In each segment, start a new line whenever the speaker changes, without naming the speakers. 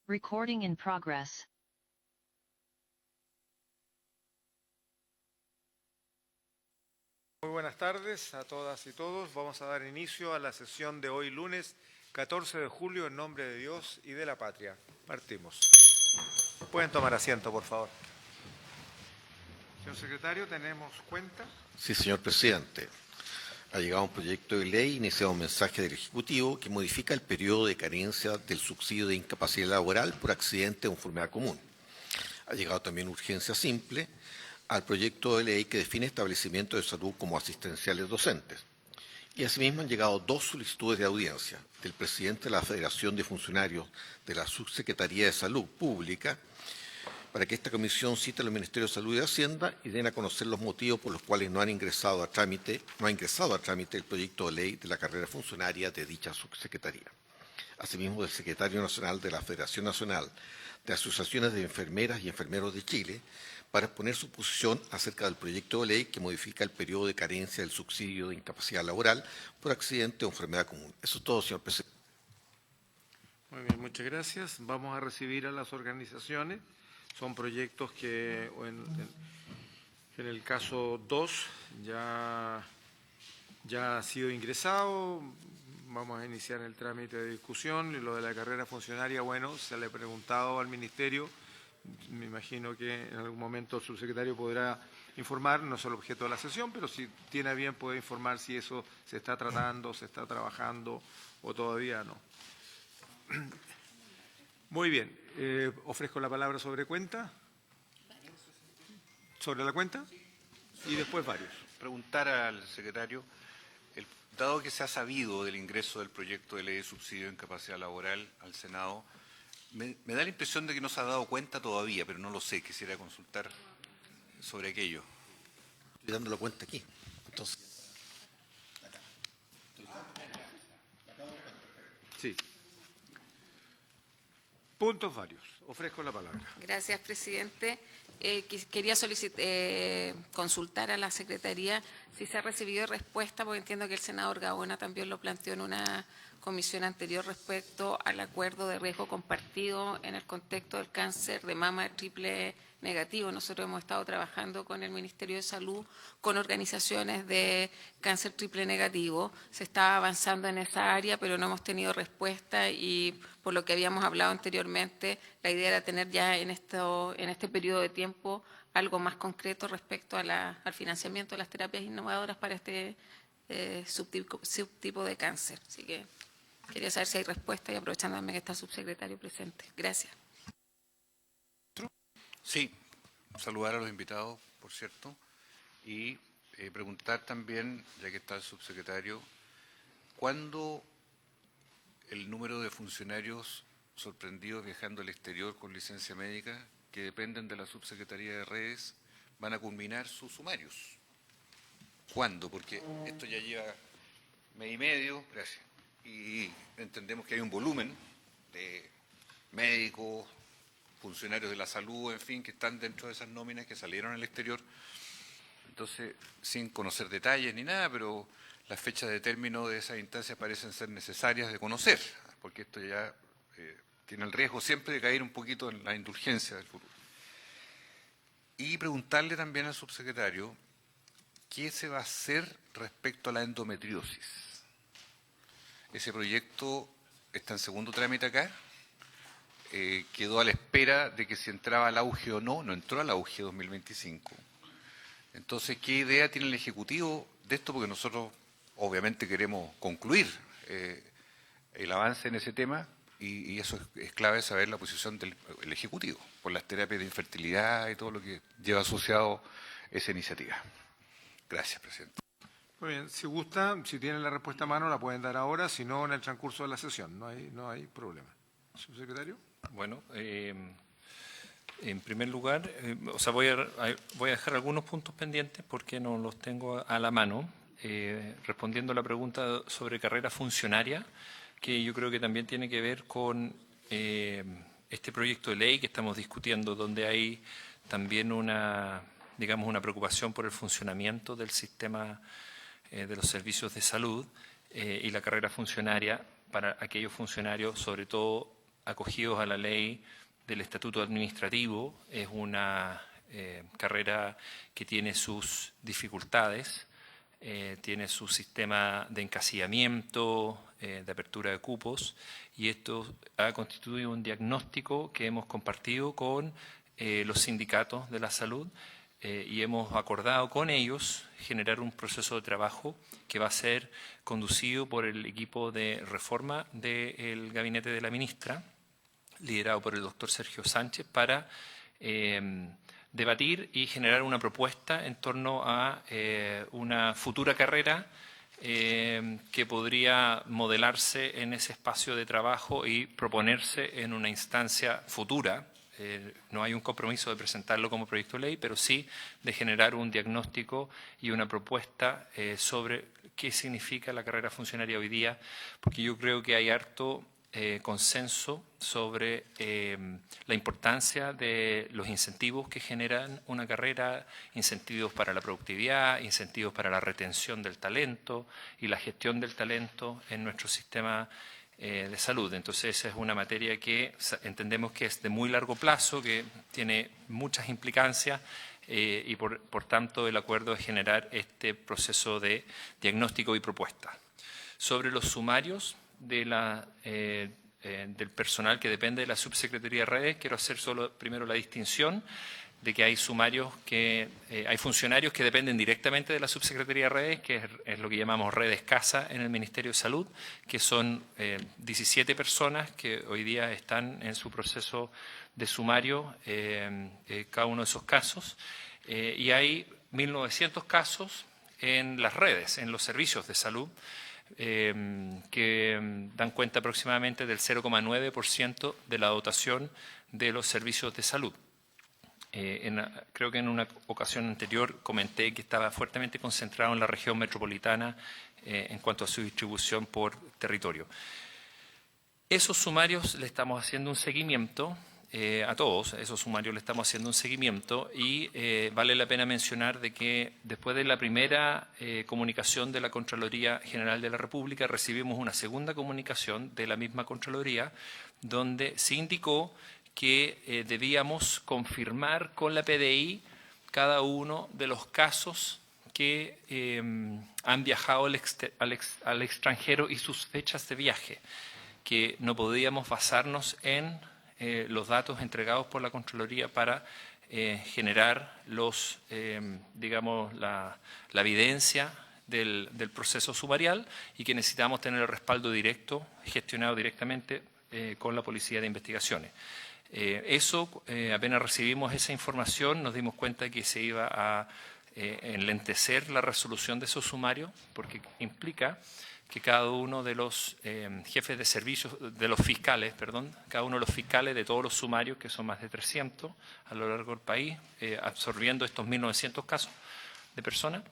Recording in progress.
Muy buenas tardes a todas y todos. Vamos a dar inicio a la sesión de hoy lunes 14 de julio en nombre de Dios y de la patria. Partimos. Pueden tomar asiento, por favor. Señor secretario, ¿tenemos cuenta?
Sí, señor presidente. Ha llegado un proyecto de ley, iniciado un mensaje del Ejecutivo que modifica el periodo de carencia del subsidio de incapacidad laboral por accidente o enfermedad común. Ha llegado también urgencia simple al proyecto de ley que define establecimientos de salud como asistenciales docentes. Y asimismo han llegado dos solicitudes de audiencia del presidente de la Federación de Funcionarios de la Subsecretaría de Salud Pública para que esta comisión cite a los Ministerios de Salud y de Hacienda y den a conocer los motivos por los cuales no ha ingresado a trámite el proyecto de ley de la carrera funcionaria de dicha subsecretaría. Asimismo, del secretario nacional de la Federación Nacional de Asociaciones de Enfermeras y Enfermeros de Chile para exponer su posición acerca del proyecto de ley que modifica el periodo de carencia del subsidio de incapacidad laboral por accidente o enfermedad común. Eso es todo, señor presidente.
Muy bien, muchas gracias. Vamos a recibir a las organizaciones. Son proyectos que en el caso 2 ya ha sido ingresado. Vamos a iniciar el trámite de discusión. Y lo de la carrera funcionaria, bueno, se le ha preguntado al Ministerio. Me imagino que en algún momento el subsecretario podrá informar, no es el objeto de la sesión, pero si tiene a bien puede informar si eso se está tratando, se está trabajando o todavía no. Muy bien. Ofrezco la palabra sobre cuenta. ¿Sobre la cuenta? Y después varios.
Preguntar al secretario, dado que se ha sabido del ingreso del proyecto de ley de subsidio de incapacidad laboral al Senado, me da la impresión de que no se ha dado cuenta todavía, pero no lo sé, quisiera consultar sobre aquello.
Estoy dando la cuenta aquí. Entonces,
sí. Puntos varios. Ofrezco la palabra.
Gracias, presidente. Quería consultar a la Secretaría si se ha recibido respuesta, porque entiendo que el senador Gaona también lo planteó en una comisión anterior respecto al acuerdo de riesgo compartido en el contexto del cáncer de mama triple negativo. Nosotros hemos estado trabajando con el Ministerio de Salud, con organizaciones de cáncer triple negativo. Se está avanzando en esa área, pero no hemos tenido respuesta y por lo que habíamos hablado anteriormente, la idea era tener ya en este periodo de tiempo algo más concreto respecto al financiamiento de las terapias innovadoras para este subtipo de cáncer. Así que quería saber si hay respuesta y aprovechándome que está el subsecretario presente. Gracias.
Sí, saludar a los invitados, por cierto, y preguntar también, ya que está el subsecretario, ¿cuándo el número de funcionarios sorprendidos viajando al exterior con licencia médica que dependen de la Subsecretaría de Redes van a culminar sus sumarios? ¿Cuándo? Porque esto ya lleva mes y medio, gracias, y entendemos que hay un volumen de médicos, funcionarios de la salud, en fin, que están dentro de esas nóminas que salieron al exterior. Entonces, sin conocer detalles ni nada, pero las fechas de término de esas instancias parecen ser necesarias de conocer, porque esto ya tiene el riesgo siempre de caer un poquito en la indulgencia del futuro. Y preguntarle también al subsecretario qué se va a hacer respecto a la endometriosis. Ese proyecto está en segundo trámite acá. Quedó a la espera de que si entraba al auge o no entró al auge 2025. Entonces, ¿qué idea tiene el Ejecutivo de esto? Porque nosotros obviamente queremos concluir el avance en ese tema y eso es clave saber la posición del Ejecutivo por las terapias de infertilidad y todo lo que lleva asociado esa iniciativa. Gracias, presidente.
Muy bien, si gusta, si tienen la respuesta a mano la pueden dar ahora, si no en el transcurso de la sesión, no hay problema. Subsecretario.
Bueno, en primer lugar, voy a dejar algunos puntos pendientes porque no los tengo a la mano. Respondiendo a la pregunta sobre carrera funcionaria, que yo creo que también tiene que ver con este proyecto de ley que estamos discutiendo, donde hay también una preocupación por el funcionamiento del sistema de los servicios de salud y la carrera funcionaria para aquellos funcionarios, sobre todo acogidos a la ley del Estatuto Administrativo. Es una carrera que tiene sus dificultades, tiene su sistema de encasillamiento, de apertura de cupos, y esto ha constituido un diagnóstico que hemos compartido con los sindicatos de la salud y hemos acordado con ellos generar un proceso de trabajo que va a ser conducido por el equipo de reforma del gabinete de la ministra, liderado por el doctor Sergio Sánchez, para debatir y generar una propuesta en torno a una futura carrera que podría modelarse en ese espacio de trabajo y proponerse en una instancia futura. No hay un compromiso de presentarlo como proyecto de ley, pero sí de generar un diagnóstico y una propuesta sobre qué significa la carrera funcionaria hoy día, porque yo creo que hay harto consenso sobre la importancia de los incentivos que generan una carrera, incentivos para la productividad, incentivos para la retención del talento y la gestión del talento en nuestro sistema de salud. Entonces, esa es una materia que entendemos que es de muy largo plazo, que tiene muchas implicancias y por tanto el acuerdo es generar este proceso de diagnóstico y propuesta. Sobre los sumarios del personal que depende de la Subsecretaría de Redes, quiero hacer solo primero la distinción de que hay sumarios hay funcionarios que dependen directamente de la Subsecretaría de Redes, que es lo que llamamos redes casa en el Ministerio de Salud, que son 17 personas que hoy día están en su proceso de sumario, cada uno de esos casos, y hay 1.900 casos en las redes, en los servicios de salud, que dan cuenta aproximadamente del 0,9% de la dotación de los servicios de salud. Creo que en una ocasión anterior comenté que estaba fuertemente concentrado en la región metropolitana en cuanto a su distribución por territorio. Esos sumarios le estamos haciendo un seguimiento a todos, esos sumarios le estamos haciendo un seguimiento y vale la pena mencionar de que después de la primera comunicación de la Contraloría General de la República recibimos una segunda comunicación de la misma Contraloría donde se indicó que debíamos confirmar con la PDI cada uno de los casos que han viajado al extranjero y sus fechas de viaje, que no podíamos basarnos en los datos entregados por la Contraloría para generar la evidencia del proceso sumarial y que necesitamos tener el respaldo directo, gestionado directamente con la Policía de Investigaciones. Apenas recibimos esa información, nos dimos cuenta que se iba a enlentecer la resolución de esos sumarios, porque implica que cada uno de los jefes de servicios, de los fiscales, cada uno de los fiscales de todos los sumarios, que son más de 300 a lo largo del país, absorbiendo estos 1.900 casos de personas,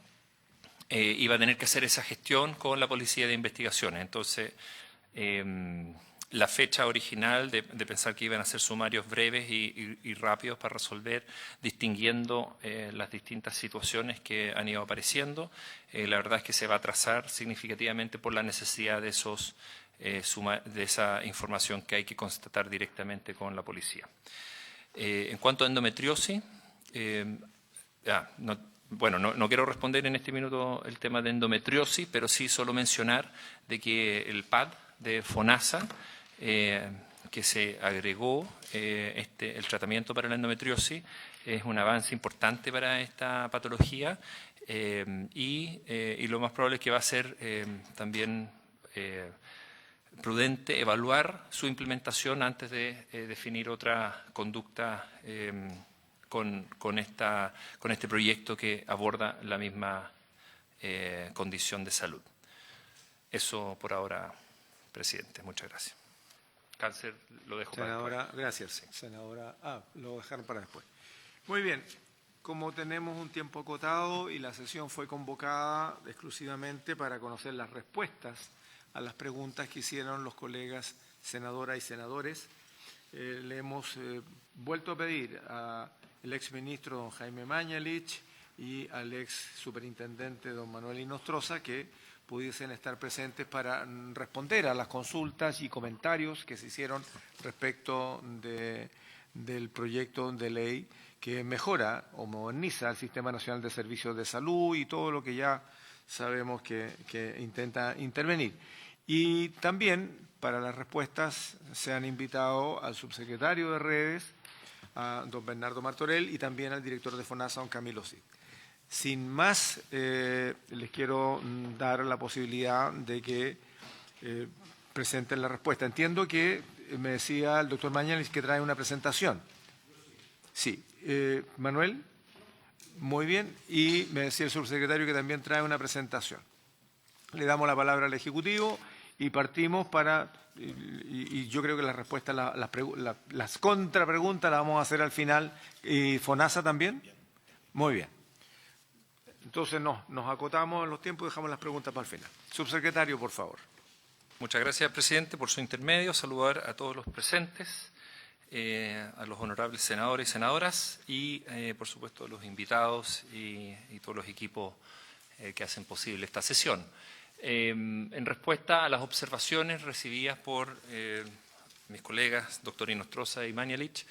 iba a tener que hacer esa gestión con la Policía de Investigaciones. Entonces, la fecha original de pensar que iban a ser sumarios breves y rápidos para resolver, distinguiendo las distintas situaciones que han ido apareciendo, la verdad es que se va a atrasar significativamente por la necesidad de esa información que hay que constatar directamente con la policía. En cuanto a endometriosis, no quiero responder en este minuto el tema de endometriosis, pero sí solo mencionar de que el PAD de FONASA, que se agregó el tratamiento para la endometriosis, es un avance importante para esta patología y lo más probable es que va a ser también prudente evaluar su implementación antes de definir otra conducta con este proyecto que aborda la misma condición de salud. Eso por ahora, presidente. Muchas gracias. Cáncer lo dejo
Senadora,
para después.
gracias. Sí. Senadora, lo voy a dejar para después. Muy bien, como tenemos un tiempo acotado y la sesión fue convocada exclusivamente para conocer las respuestas a las preguntas que hicieron los colegas senadoras y senadores, le hemos vuelto a pedir al exministro don Jaime Mañalich y al ex superintendente don Manuel Inostroza que pudiesen estar presentes para responder a las consultas y comentarios que se hicieron respecto del proyecto de ley que mejora o moderniza el Sistema Nacional de Servicios de Salud y todo lo que ya sabemos que intenta intervenir. Y también para las respuestas se han invitado al subsecretario de Redes, a don Bernardo Martorell, y también al director de FONASA, don Camilo Cid. Sin más, les quiero dar la posibilidad de que presenten la respuesta. Entiendo que me decía el doctor Mañalich que trae una presentación. Sí. Manuel, muy bien. Y me decía el subsecretario que también trae una presentación. Le damos la palabra al Ejecutivo y partimos para... Y yo creo que las respuestas, las contrapreguntas las vamos a hacer al final. ¿Y FONASA también? Muy bien. Entonces nos acotamos en los tiempos y dejamos las preguntas para el final. Subsecretario, por favor.
Muchas gracias, presidente, por su intermedio. Saludar a todos los presentes, a los honorables senadores y senadoras y, por supuesto, a los invitados y todos los equipos que hacen posible esta sesión. En respuesta a las observaciones recibidas por mis colegas, doctor Inostroza y Mañalich,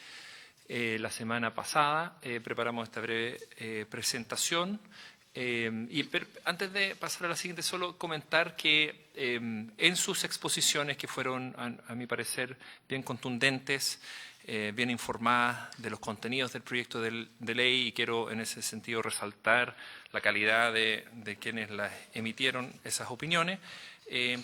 la semana pasada preparamos esta breve presentación. Antes de pasar a la siguiente, solo comentar que en sus exposiciones, que fueron, a mi parecer, bien contundentes, bien informadas de los contenidos del proyecto de ley, y quiero en ese sentido resaltar la calidad de quienes las emitieron esas opiniones.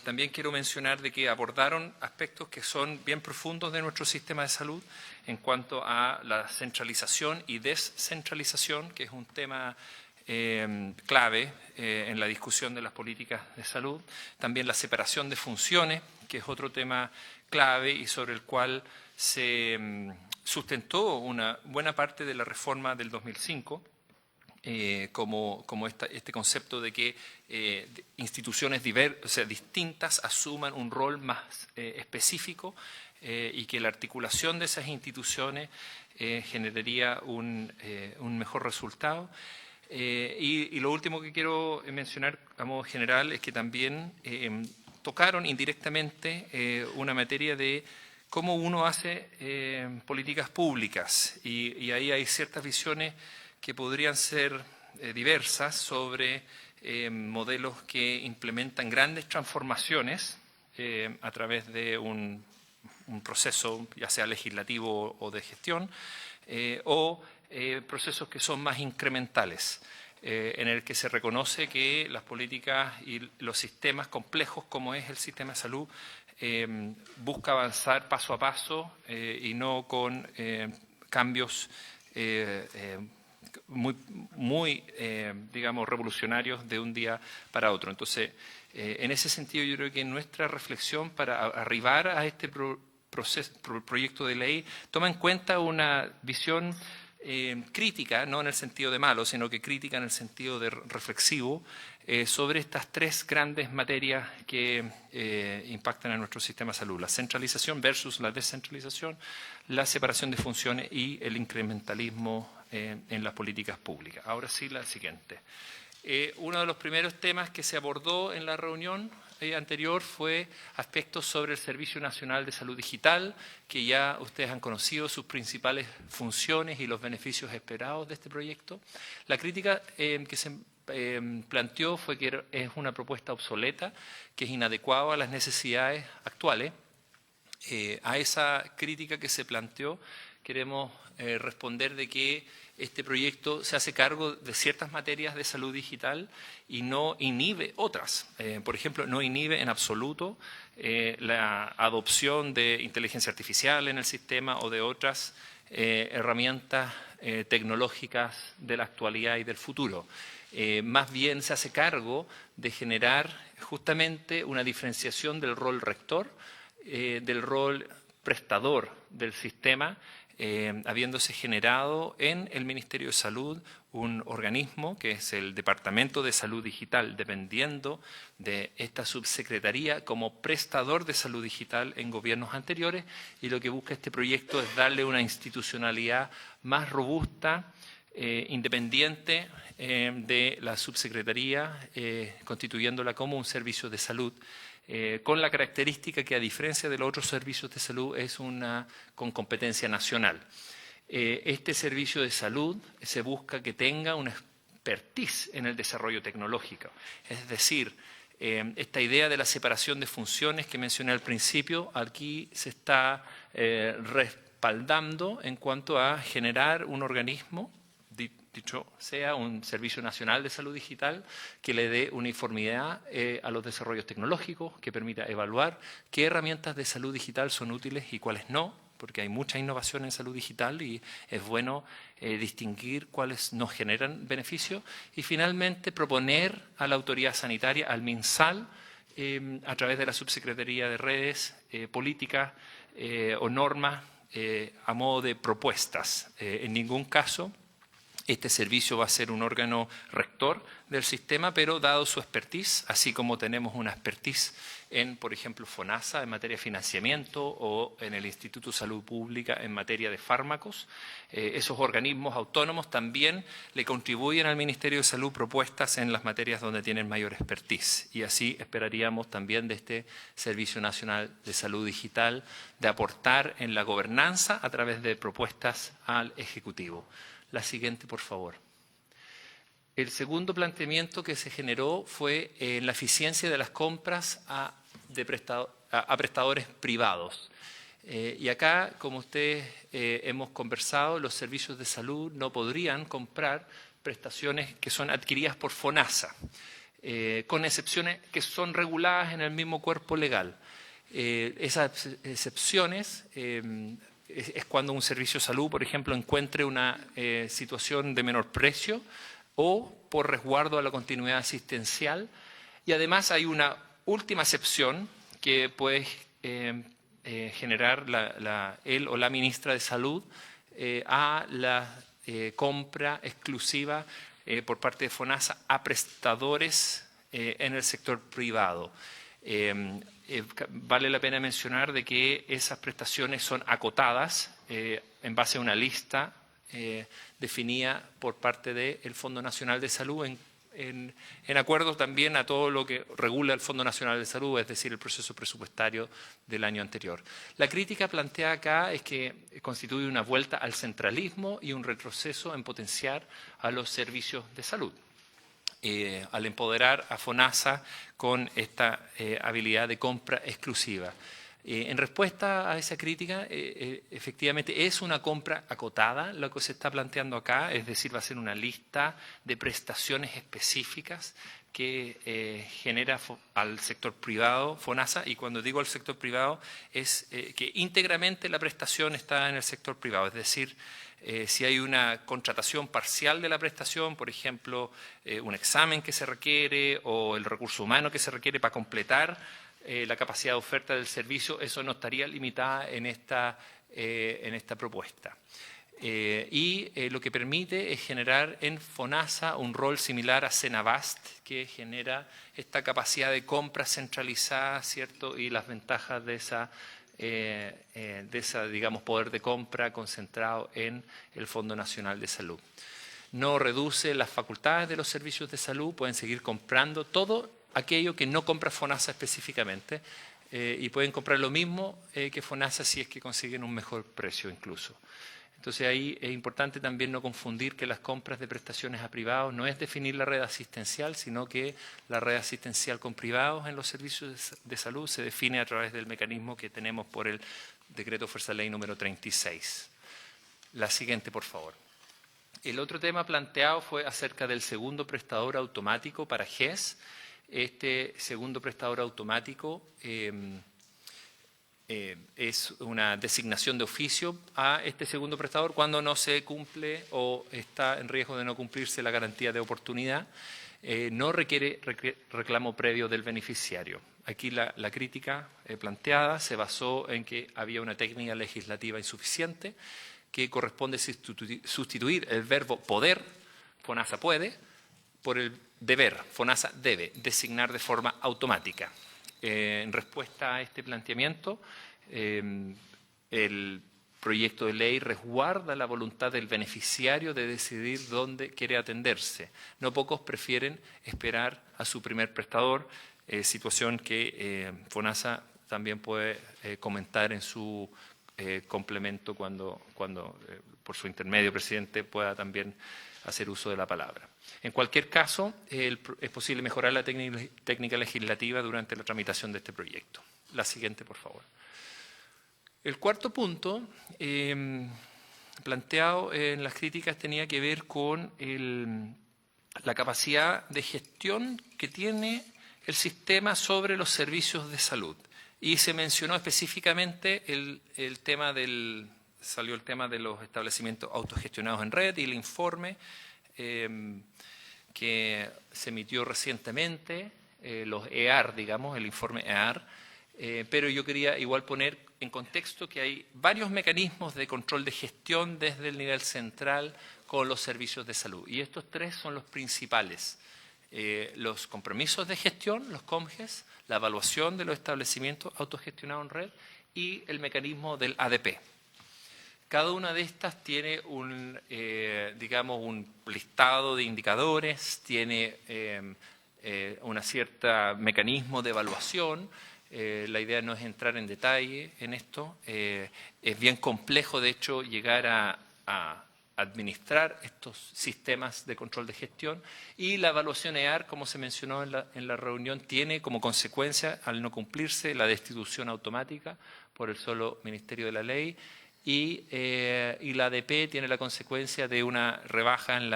También quiero mencionar de que abordaron aspectos que son bien profundos de nuestro sistema de salud en cuanto a la centralización y descentralización, que es un tema clave en la discusión de las políticas de salud. También la separación de funciones, que es otro tema clave y sobre el cual se sustentó una buena parte de la reforma del 2005, como este concepto de que instituciones distintas asuman un rol más específico y que la articulación de esas instituciones generaría un mejor resultado. Y lo último que quiero mencionar a modo general es que también tocaron indirectamente una materia de cómo uno hace políticas públicas, y ahí hay ciertas visiones que podrían ser diversas sobre modelos que implementan grandes transformaciones a través de un proceso, ya sea legislativo o de gestión, o procesos que son más incrementales, en el que se reconoce que las políticas y los sistemas complejos, como es el sistema de salud, busca avanzar paso a paso y no con cambios muy digamos, revolucionarios de un día para otro. Entonces, en ese sentido, yo creo que nuestra reflexión para arribar a este proyecto de ley toma en cuenta una visión crítica, no en el sentido de malo, sino que crítica en el sentido de reflexivo, sobre estas tres grandes materias que impactan a nuestro sistema de salud: la centralización versus la descentralización, la separación de funciones y el incrementalismo en las políticas públicas. Ahora sí, la siguiente. Uno de los primeros temas que se abordó en la reunión anterior fue aspectos sobre el Servicio Nacional de Salud Digital, que ya ustedes han conocido sus principales funciones y los beneficios esperados de este proyecto. La crítica que se planteó fue que es una propuesta obsoleta, que es inadecuada a las necesidades actuales. A esa crítica que se planteó queremos responder de que este proyecto se hace cargo de ciertas materias de salud digital y no inhibe otras. Por ejemplo, no inhibe en absoluto la adopción de inteligencia artificial en el sistema o de otras herramientas tecnológicas de la actualidad y del futuro. Más bien se hace cargo de generar justamente una diferenciación del rol rector, del rol prestador del sistema, habiéndose generado en el Ministerio de Salud un organismo que es el Departamento de Salud Digital, dependiendo de esta subsecretaría como prestador de salud digital en gobiernos anteriores, y lo que busca este proyecto es darle una institucionalidad más robusta, independiente de la subsecretaría, constituyéndola como un servicio de salud, con la característica que, a diferencia de los otros servicios de salud, es una con competencia nacional. Este servicio de salud se busca que tenga una expertise en el desarrollo tecnológico. Es decir, esta idea de la separación de funciones que mencioné al principio, aquí se está respaldando en cuanto a generar un organismo, dicho sea un Servicio Nacional de Salud Digital, que le dé uniformidad a los desarrollos tecnológicos, que permita evaluar qué herramientas de salud digital son útiles y cuáles no, porque hay mucha innovación en salud digital y es bueno distinguir cuáles nos generan beneficios, y finalmente proponer a la autoridad sanitaria, al MinSal, a través de la Subsecretaría de Redes, políticas o normas a modo de propuestas. En ningún caso este servicio va a ser un órgano rector del sistema, pero dado su expertise, así como tenemos una expertise en, por ejemplo, FONASA en materia de financiamiento o en el Instituto de Salud Pública en materia de fármacos, esos organismos autónomos también le contribuyen al Ministerio de Salud propuestas en las materias donde tienen mayor expertise. Y así esperaríamos también de este Servicio Nacional de Salud Digital de aportar en la gobernanza a través de propuestas al Ejecutivo. La siguiente, por favor. El segundo planteamiento que se generó fue en la eficiencia de las compras a prestadores privados. Y acá, como ustedes hemos conversado, los servicios de salud no podrían comprar prestaciones que son adquiridas por FONASA, con excepciones que son reguladas en el mismo cuerpo legal. Esas excepciones es cuando un servicio de salud, por ejemplo, encuentre una situación de menor precio o por resguardo a la continuidad asistencial. Y además hay una última excepción que puede generar él o la ministra de Salud a la compra exclusiva por parte de FONASA a prestadores en el sector privado. Vale la pena mencionar de que esas prestaciones son acotadas en base a una lista definida por parte del Fondo Nacional de Salud en acuerdo también a todo lo que regula el Fondo Nacional de Salud, es decir, el proceso presupuestario del año anterior. La crítica planteada acá es que constituye una vuelta al centralismo y un retroceso en potenciar a los servicios de salud. Al empoderar a FONASA con esta habilidad de compra exclusiva. En respuesta a esa crítica, efectivamente es una compra acotada lo que se está planteando acá, es decir, va a ser una lista de prestaciones específicas que genera al sector privado FONASA, y cuando digo al sector privado es que íntegramente la prestación está en el sector privado, es decir, si hay una contratación parcial de la prestación, por ejemplo, un examen que se requiere o el recurso humano que se requiere para completar la capacidad de oferta del servicio, eso no estaría limitada en esta propuesta. Lo que permite es generar en FONASA un rol similar a Cenabast, que genera esta capacidad de compra centralizada, ¿cierto? Y las ventajas de esa, digamos, poder de compra concentrado en el Fondo Nacional de Salud. No reduce las facultades de los servicios de salud, pueden seguir comprando todo aquello que no compra FONASA específicamente, y pueden comprar lo mismo que FONASA si es que consiguen un mejor precio incluso. Entonces ahí es importante también no confundir que las compras de prestaciones a privados no es definir la red asistencial, sino que la red asistencial con privados en los servicios de salud se define a través del mecanismo que tenemos por el Decreto Fuerza Ley número 36. La siguiente, por favor. El otro tema planteado fue acerca del segundo prestador automático para GES. Este segundo prestador automático es una designación de oficio a este segundo prestador cuando no se cumple o está en riesgo de no cumplirse la garantía de oportunidad. No requiere reclamo previo del beneficiario. Aquí la crítica planteada se basó en que había una técnica legislativa insuficiente que corresponde sustituir el verbo poder, FONASA puede, por el deber, FONASA debe designar de forma automática. En respuesta a este planteamiento, el proyecto de ley resguarda la voluntad del beneficiario de decidir dónde quiere atenderse. No pocos prefieren esperar a su primer prestador, situación que FONASA también puede comentar en su complemento cuando por su intermedio, presidente, pueda también hacer uso de la palabra. En cualquier caso, es posible mejorar la técnica legislativa durante la tramitación de este proyecto. La siguiente, por favor. El cuarto punto planteado en las críticas tenía que ver con la capacidad de gestión que tiene el sistema sobre los servicios de salud. Y se mencionó específicamente salió el tema de los establecimientos autogestionados en red y el informe que se emitió recientemente, los EAR, digamos, el informe EAR, pero yo quería igual poner en contexto que hay varios mecanismos de control de gestión desde el nivel central con los servicios de salud. Y estos tres son los principales. Los compromisos de gestión, los COMGES, la evaluación de los establecimientos autogestionados en red y el mecanismo del ADP. Cada una de estas tiene un listado de indicadores, tiene un cierto mecanismo de evaluación. La idea no es entrar en detalle en esto. Es bien complejo, de hecho, llegar a administrar estos sistemas de control de gestión, y la evaluación EAR, como se mencionó en la reunión, tiene como consecuencia, al no cumplirse, la destitución automática por el solo Ministerio de la Ley, y la ADP tiene la consecuencia de una rebaja en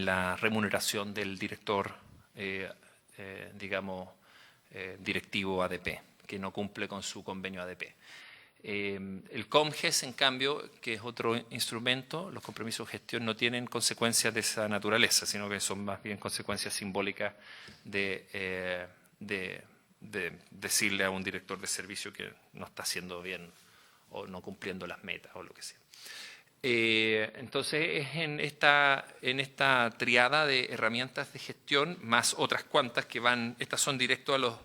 la remuneración del director directivo ADP, que no cumple con su convenio ADP. El COMGES, en cambio, que es otro instrumento, los compromisos de gestión no tienen consecuencias de esa naturaleza, sino que son más bien consecuencias simbólicas de decirle a un director de servicio que no está haciendo bien o no cumpliendo las metas o lo que sea. Entonces, es en esta triada de herramientas de gestión, más otras cuantas que estas son directo a los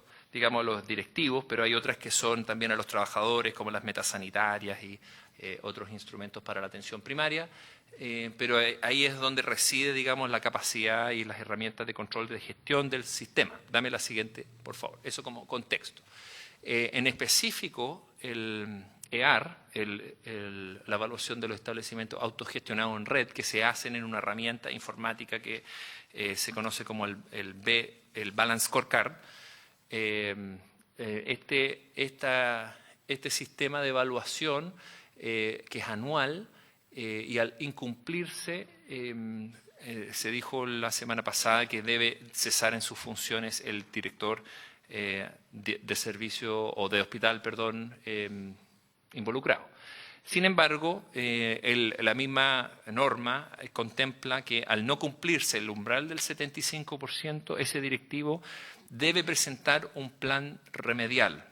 directivos, pero hay otras que son también a los trabajadores, como las metas sanitarias y otros instrumentos para la atención primaria, pero ahí es donde reside, digamos, la capacidad y las herramientas de control de gestión del sistema. Dame la siguiente, por favor. Eso como contexto. En específico, el EAR, la evaluación de los establecimientos autogestionados en red, que se hacen en una herramienta informática que se conoce como el Balance Scorecard. Este sistema de evaluación, que es anual, y al incumplirse, se dijo la semana pasada que debe cesar en sus funciones el director de servicio o de hospital, involucrado. Sin embargo, la misma norma contempla que al no cumplirse el umbral del 75%, ese directivo debe presentar un plan remedial.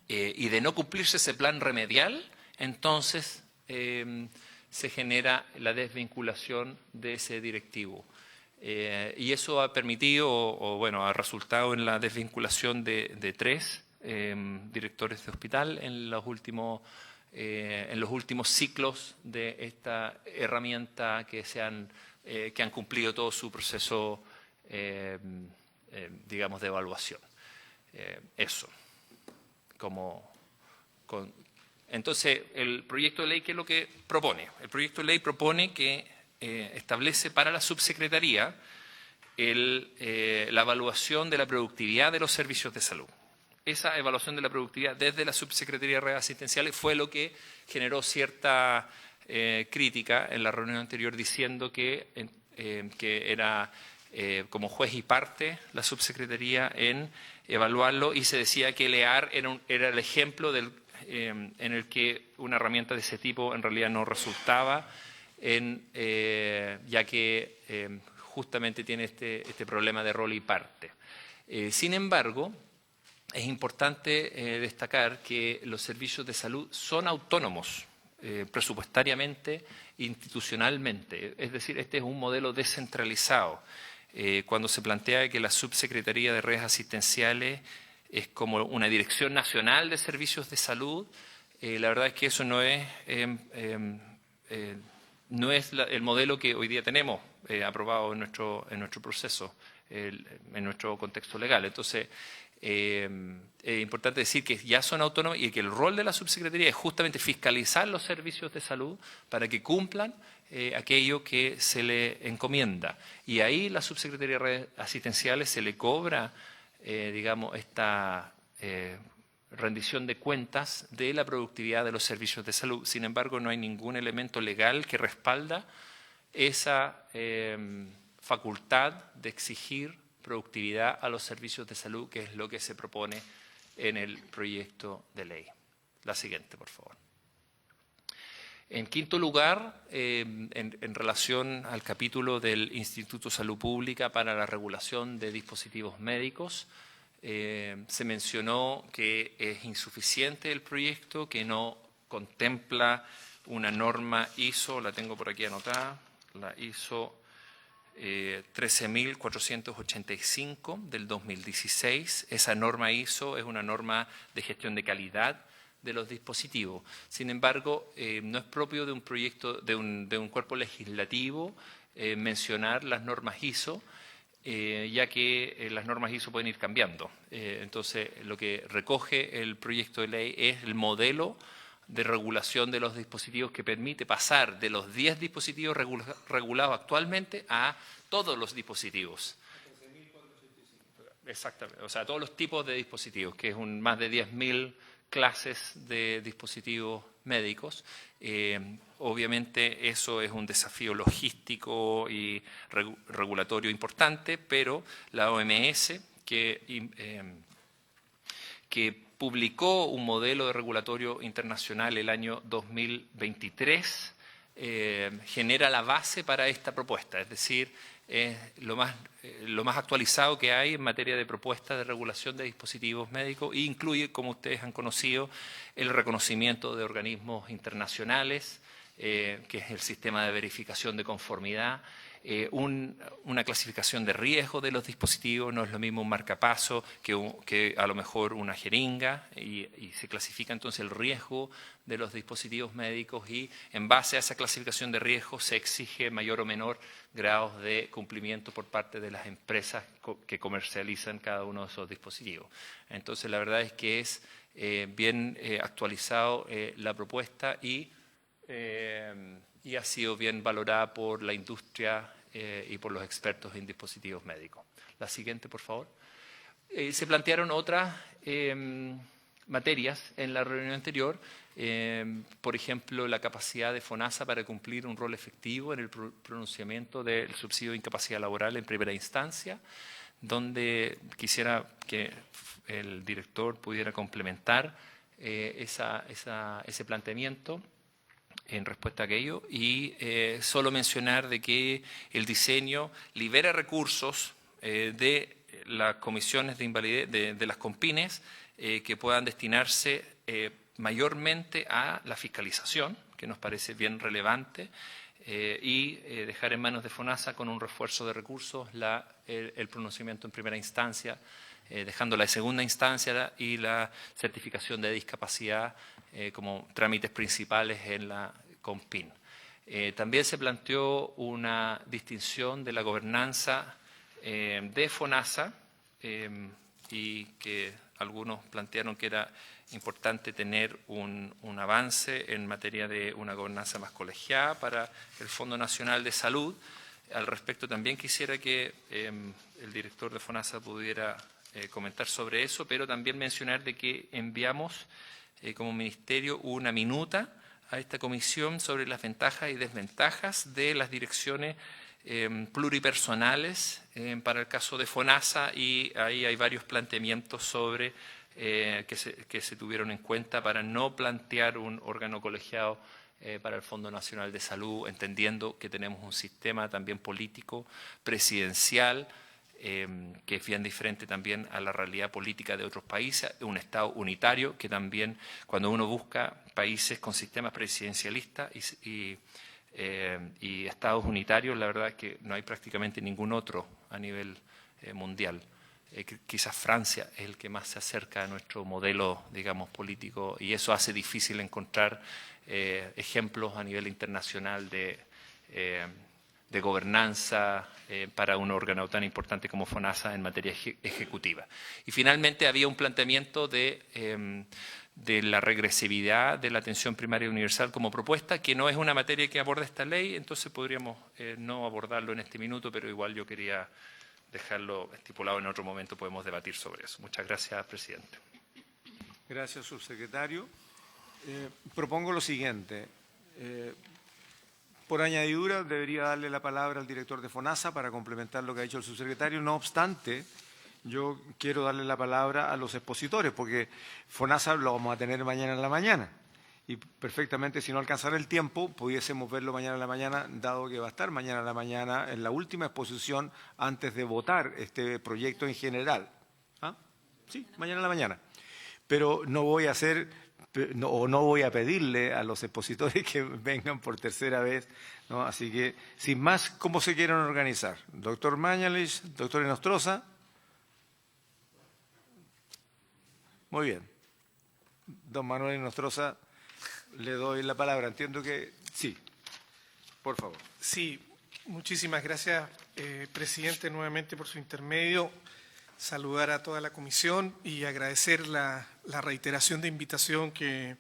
Y de no cumplirse ese plan remedial, entonces se genera la desvinculación de ese directivo. Y eso ha permitido, ha resultado en la desvinculación de 3 directores de hospital en los últimos ciclos de esta herramienta que han cumplido todo su proceso de evaluación. Eso. Entonces, el proyecto de ley, ¿qué es lo que propone? El proyecto de ley propone que establece para la subsecretaría la evaluación de la productividad de los servicios de salud. Esa evaluación de la productividad desde la subsecretaría de redes asistenciales fue lo que generó cierta crítica en la reunión anterior, diciendo que era como juez y parte la subsecretaría en evaluarlo, y se decía que el EAR era el ejemplo en el que una herramienta de ese tipo en realidad no resultaba, ya que justamente tiene este problema de rol y parte. Sin embargo, es importante destacar que los servicios de salud son autónomos presupuestariamente, institucionalmente. Es decir, este es un modelo descentralizado. Cuando se plantea que la subsecretaría de redes asistenciales es como una Dirección Nacional de Servicios de Salud. La verdad es que eso no es el modelo que hoy día tenemos aprobado en nuestro proceso, en nuestro contexto legal. Entonces, es importante decir que ya son autónomos y que el rol de la subsecretaría es justamente fiscalizar los servicios de salud para que cumplan aquello que se le encomienda. Y ahí la subsecretaría de redes asistenciales se le cobra, digamos, esta rendición de cuentas de la productividad de los servicios de salud. Sin embargo, no hay ningún elemento legal que respalda esa facultad de exigir productividad a los servicios de salud, que es lo que se propone en el proyecto de ley. La siguiente, por favor. En quinto lugar, en relación al capítulo del Instituto de Salud Pública para la regulación de dispositivos médicos, se mencionó que es insuficiente el proyecto, que no contempla una norma ISO, la tengo por aquí anotada, la ISO 13.485 del 2016. Esa norma ISO es una norma de gestión de calidad de los dispositivos. Sin embargo, no es propio de un proyecto, de un cuerpo legislativo mencionar las normas ISO, ya que las normas ISO pueden ir cambiando. Entonces, lo que recoge el proyecto de ley es el modelo de regulación de los dispositivos que permite pasar de los 10 dispositivos regulados actualmente a todos los dispositivos. Exactamente, o sea, todos los tipos de dispositivos, que es más de 10.000 clases de dispositivos médicos. Obviamente eso es un desafío logístico y regulatorio importante, pero la OMS, que publicó un modelo de regulatorio internacional el año 2023, genera la base para esta propuesta, es decir, es lo más actualizado que hay en materia de propuesta de regulación de dispositivos médicos e incluye, como ustedes han conocido, el reconocimiento de organismos internacionales, que es el sistema de verificación de conformidad, una clasificación de riesgo de los dispositivos, no es lo mismo un marcapaso que a lo mejor una jeringa, y se clasifica entonces el riesgo de los dispositivos médicos y en base a esa clasificación de riesgo se exige mayor o menor grados de cumplimiento por parte de las empresas que comercializan cada uno de esos dispositivos. Entonces la verdad es que es bien actualizado la propuesta y ha sido bien valorada por la industria y por los expertos en dispositivos médicos. La siguiente, por favor. Se plantearon otras materias en la reunión anterior, por ejemplo, la capacidad de FONASA para cumplir un rol efectivo en el pronunciamiento del subsidio de incapacidad laboral en primera instancia, donde quisiera que el director pudiera complementar ese planteamiento en respuesta a aquello y solo mencionar de que el diseño libera recursos de las comisiones de invalidez, de las COMPINES, que puedan destinarse mayormente a la fiscalización, que nos parece bien relevante, y dejar en manos de FONASA con un refuerzo de recursos el pronunciamiento en primera instancia, dejando la segunda instancia y la certificación de discapacidad como trámites principales en la COMPIN. También se planteó una distinción de la gobernanza de FONASA y que algunos plantearon que era importante tener un avance en materia de una gobernanza más colegiada para el Fondo Nacional de Salud. Al respecto también quisiera que el director de FONASA pudiera comentar sobre eso, pero también mencionar de que enviamos como ministerio una minuta a esta comisión sobre las ventajas y desventajas de las direcciones pluripersonales para el caso de FONASA, y ahí hay varios planteamientos sobre que se tuvieron en cuenta para no plantear un órgano colegiado para el Fondo Nacional de Salud, entendiendo que tenemos un sistema también político presidencial que es bien diferente también a la realidad política de otros países, un Estado unitario que también, cuando uno busca países con sistemas presidencialistas y Estados unitarios, la verdad es que no hay prácticamente ningún otro a nivel mundial. quizás Francia es el que más se acerca a nuestro modelo, digamos, político, y eso hace difícil encontrar ejemplos a nivel internacional de gobernanza para un órgano tan importante como FONASA en materia ejecutiva. Y finalmente había un planteamiento de la regresividad de la atención primaria universal como propuesta, que no es una materia que aborda esta ley, entonces podríamos no abordarlo en este minuto, pero igual yo quería dejarlo estipulado en otro momento, podemos debatir sobre eso. Muchas gracias, presidente.
Gracias, subsecretario. Propongo lo siguiente. Por añadidura, debería darle la palabra al director de FONASA para complementar lo que ha dicho el subsecretario. No obstante, yo quiero darle la palabra a los expositores, porque FONASA lo vamos a tener mañana en la mañana. Y perfectamente, si no alcanzara el tiempo, pudiésemos verlo mañana en la mañana, dado que va a estar mañana en la mañana en la última exposición antes de votar este proyecto en general. ¿Ah? Sí, mañana en la mañana. Pero no voy a hacer, no voy a pedirle a los expositores que vengan por tercera vez, ¿no? Así que, sin más, ¿cómo se quieren organizar? Doctor Mañalich, doctor Inostroza. Muy bien. Don Manuel Inostroza, le doy la palabra. Entiendo que sí. Por favor.
Sí, muchísimas gracias, presidente, nuevamente por su intermedio. Saludar a toda la comisión y agradecer la reiteración de invitación que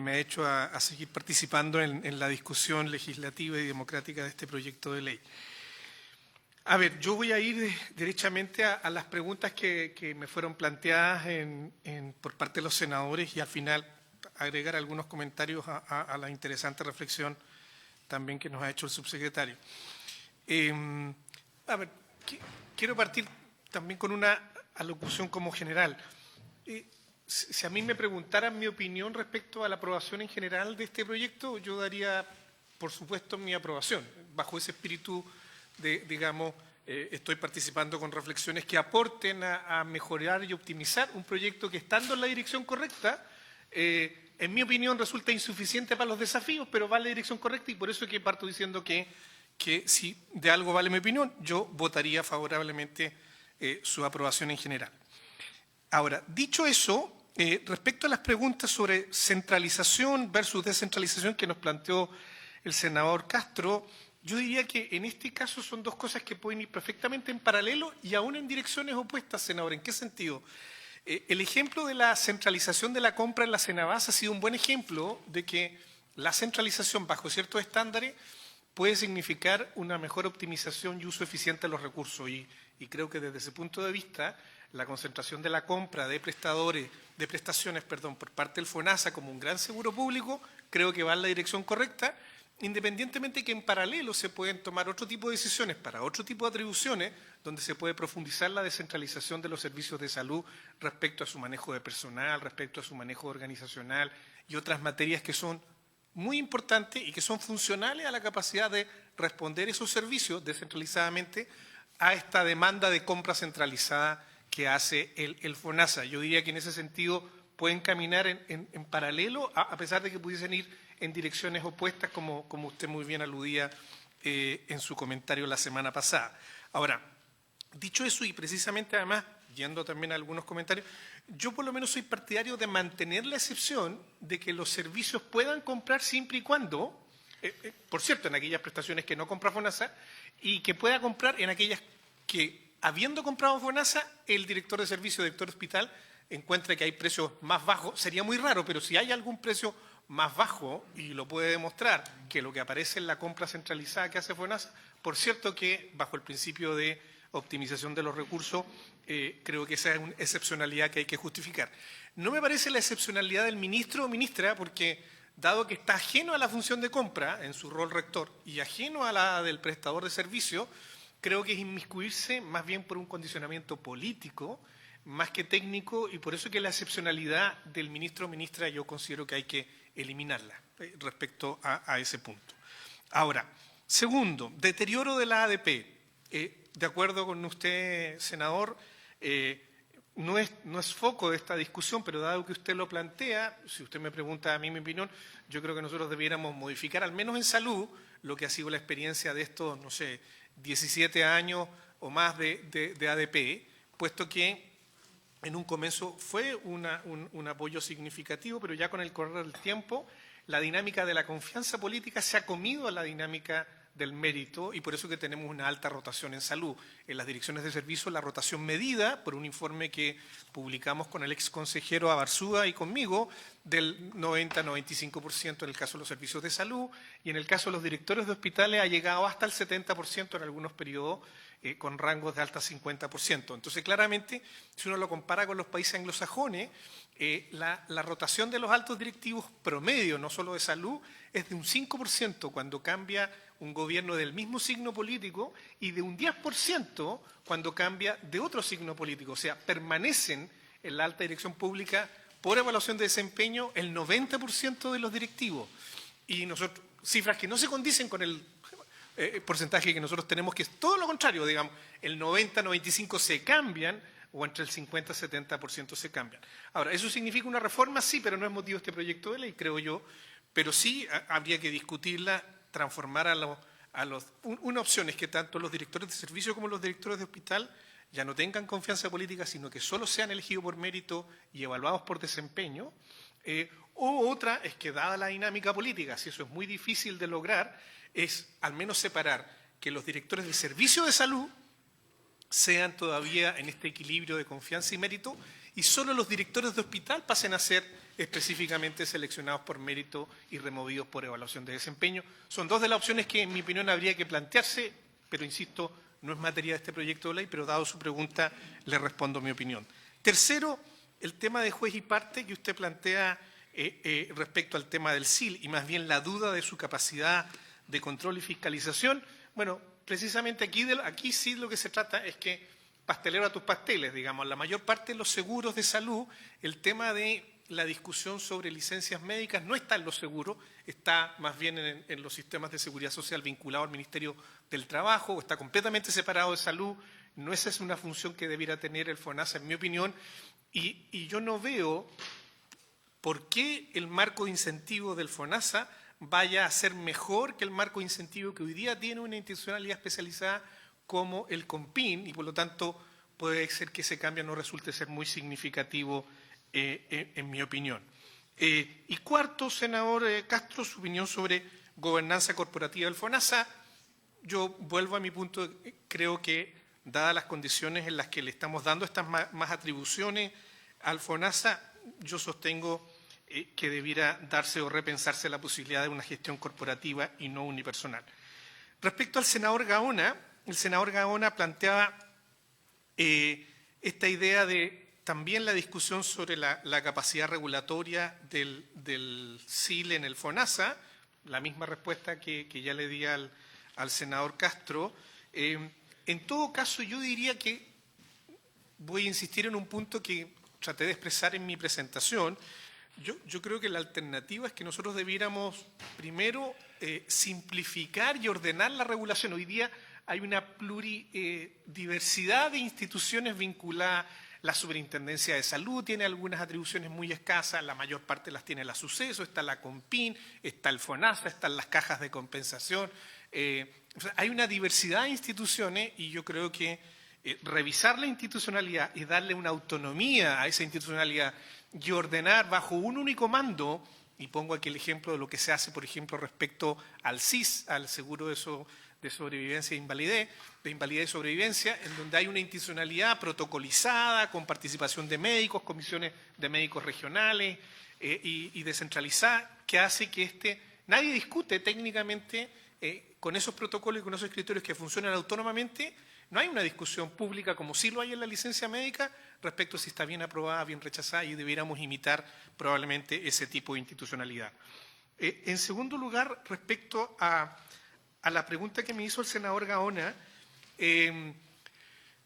me ha hecho a seguir participando en la discusión legislativa y democrática de este proyecto de ley. A ver, yo voy a ir derechamente a las preguntas que me fueron planteadas por parte de los senadores y al final agregar algunos comentarios a la interesante reflexión también que nos ha hecho el subsecretario. A ver, quiero partir también con una alocución como general. Si a mí me preguntaran mi opinión respecto a la aprobación en general de este proyecto, yo daría, por supuesto, mi aprobación. Bajo ese espíritu de, digamos, estoy participando con reflexiones que aporten a mejorar y optimizar un proyecto que, estando en la dirección correcta, en mi opinión resulta insuficiente para los desafíos, pero va en la dirección correcta y por eso es que parto diciendo que si de algo vale mi opinión, yo votaría favorablemente su aprobación en general. Ahora, dicho eso, respecto a las preguntas sobre centralización versus descentralización que nos planteó el senador Castro, yo diría que en este caso son dos cosas que pueden ir perfectamente en paralelo y aún en direcciones opuestas, senador. ¿En qué sentido? El ejemplo de la centralización de la compra en la Cenabas ha sido un buen ejemplo de que la centralización bajo ciertos estándares puede significar una mejor optimización y uso eficiente de los recursos. Y creo que desde ese punto de vista, la concentración de la compra de prestaciones por parte del FONASA como un gran seguro público, creo que va en la dirección correcta, independientemente que en paralelo se pueden tomar otro tipo de decisiones para otro tipo de atribuciones, donde se puede profundizar la descentralización de los servicios de salud respecto a su manejo de personal, respecto a su manejo organizacional y otras materias que son muy importantes y que son funcionales a la capacidad de responder esos servicios descentralizadamente a esta demanda de compra centralizada que hace el FONASA. Yo diría que en ese sentido pueden caminar en paralelo, a pesar de que pudiesen ir en direcciones opuestas, como usted muy bien aludía en su comentario la semana pasada. Ahora, dicho eso, y precisamente además, yendo también a algunos comentarios, yo por lo menos soy partidario de mantener la excepción de que los servicios puedan comprar siempre y cuando, por cierto, en aquellas prestaciones que no compra FONASA, y que pueda comprar en aquellas que, habiendo comprado FONASA, el director de servicio, director de hospital, encuentra que hay precios más bajos. Sería muy raro, pero si hay algún precio más bajo, y lo puede demostrar, que lo que aparece en la compra centralizada que hace FONASA, por cierto que bajo el principio de optimización de los recursos, creo que esa es una excepcionalidad que hay que justificar. No me parece la excepcionalidad del ministro o ministra, porque dado que está ajeno a la función de compra en su rol rector y ajeno a la del prestador de servicio, creo que es inmiscuirse más bien por un condicionamiento político, más que técnico, y por eso que la excepcionalidad del ministro o ministra yo considero que hay que eliminarla respecto a ese punto. Ahora, segundo, deterioro de la ADP. De acuerdo con usted, senador, no es foco de esta discusión, pero dado que usted lo plantea, si usted me pregunta a mí mi opinión, yo creo que nosotros debiéramos modificar, al menos en salud, lo que ha sido la experiencia de estos, no sé, 17 años o más de ADP, puesto que en un comienzo fue un apoyo significativo, pero ya con el correr del tiempo, la dinámica de la confianza política se ha comido a la dinámica del mérito y por eso que tenemos una alta rotación en salud. En las direcciones de servicio, la rotación medida por un informe que publicamos con el ex consejero Abarzúa y conmigo, del 90-95% en el caso de los servicios de salud, y en el caso de los directores de hospitales ha llegado hasta el 70% en algunos periodos, con rangos de hasta 50%. Entonces, claramente, si uno lo compara con los países anglosajones, la rotación de los altos directivos promedio, no solo de salud, es de un 5% cuando cambia un gobierno del mismo signo político y de un 10% cuando cambia de otro signo político. O sea, permanecen en la alta dirección pública por evaluación de desempeño el 90% de los directivos. Y nosotros, cifras que no se condicen con el porcentaje que nosotros tenemos, que es todo lo contrario, digamos, el 90-95% se cambian o entre el 50-70% se cambian. Ahora, ¿eso significa una reforma? Sí, pero no es motivo de este proyecto de ley, creo yo, pero sí habría que discutirla, transformar una opción es que tanto los directores de servicio como los directores de hospital ya no tengan confianza política, sino que solo sean elegidos por mérito y evaluados por desempeño, o otra es que, dada la dinámica política, si eso es muy difícil de lograr, es al menos separar que los directores de servicio de salud sean todavía en este equilibrio de confianza y mérito y solo los directores de hospital pasen a ser específicamente seleccionados por mérito y removidos por evaluación de desempeño. Son dos de las opciones que, en mi opinión, habría que plantearse, pero insisto, no es materia de este proyecto de ley, pero dado su pregunta, le respondo mi opinión. Tercero, el tema de juez y parte que usted plantea respecto al tema del SIL y más bien la duda de su capacidad de control y fiscalización. Bueno, precisamente aquí sí lo que se trata es que pastelero a tus pasteles, digamos. La mayor parte de los seguros de salud, el tema de la discusión sobre licencias médicas no está en los seguros, está más bien en los sistemas de seguridad social vinculados al Ministerio del Trabajo, o está completamente separado de salud. No esa es una función que debiera tener el FONASA, en mi opinión, y yo no veo por qué el marco de incentivo del FONASA vaya a ser mejor que el marco de incentivo que hoy día tiene una institucionalidad especializada como el COMPIN, y por lo tanto puede ser que ese cambio no resulte ser muy significativo en mi opinión. Y cuarto, senador Castro, su opinión sobre gobernanza corporativa del FONASA. Yo vuelvo a mi punto, creo que dadas las condiciones en las que le estamos dando estas más atribuciones al FONASA, yo sostengo que debiera darse o repensarse la posibilidad de una gestión corporativa y no unipersonal. Respecto al senador Gaona, el senador Gaona planteaba esta idea de también la discusión sobre la capacidad regulatoria del SIL en el FONASA, la misma respuesta que ya le di al senador Castro. En todo caso, yo diría que voy a insistir en un punto que traté de expresar en mi presentación. Yo creo que la alternativa es que nosotros debiéramos primero simplificar y ordenar la regulación. Hoy día hay una pluridiversidad de instituciones vinculadas. La Superintendencia de Salud tiene algunas atribuciones muy escasas, la mayor parte las tiene la Suceso, está la COMPIN, está el FONASA, están las cajas de compensación. O sea, hay una diversidad de instituciones y yo creo que revisar la institucionalidad y darle una autonomía a esa institucionalidad y ordenar bajo un único mando, y pongo aquí el ejemplo de lo que se hace, por ejemplo, respecto al SIS, al Seguro de Sobrevivencia e Invalidez, de Invalidez y Sobrevivencia, en donde hay una institucionalidad protocolizada, con participación de médicos, comisiones de médicos regionales y descentralizada, que hace que nadie discute técnicamente con esos protocolos y con esos criterios que funcionan autónomamente. No hay una discusión pública como sí lo hay en la licencia médica respecto a si está bien aprobada, bien rechazada, y debiéramos imitar probablemente ese tipo de institucionalidad. En segundo lugar, respecto a la pregunta que me hizo el senador Gaona,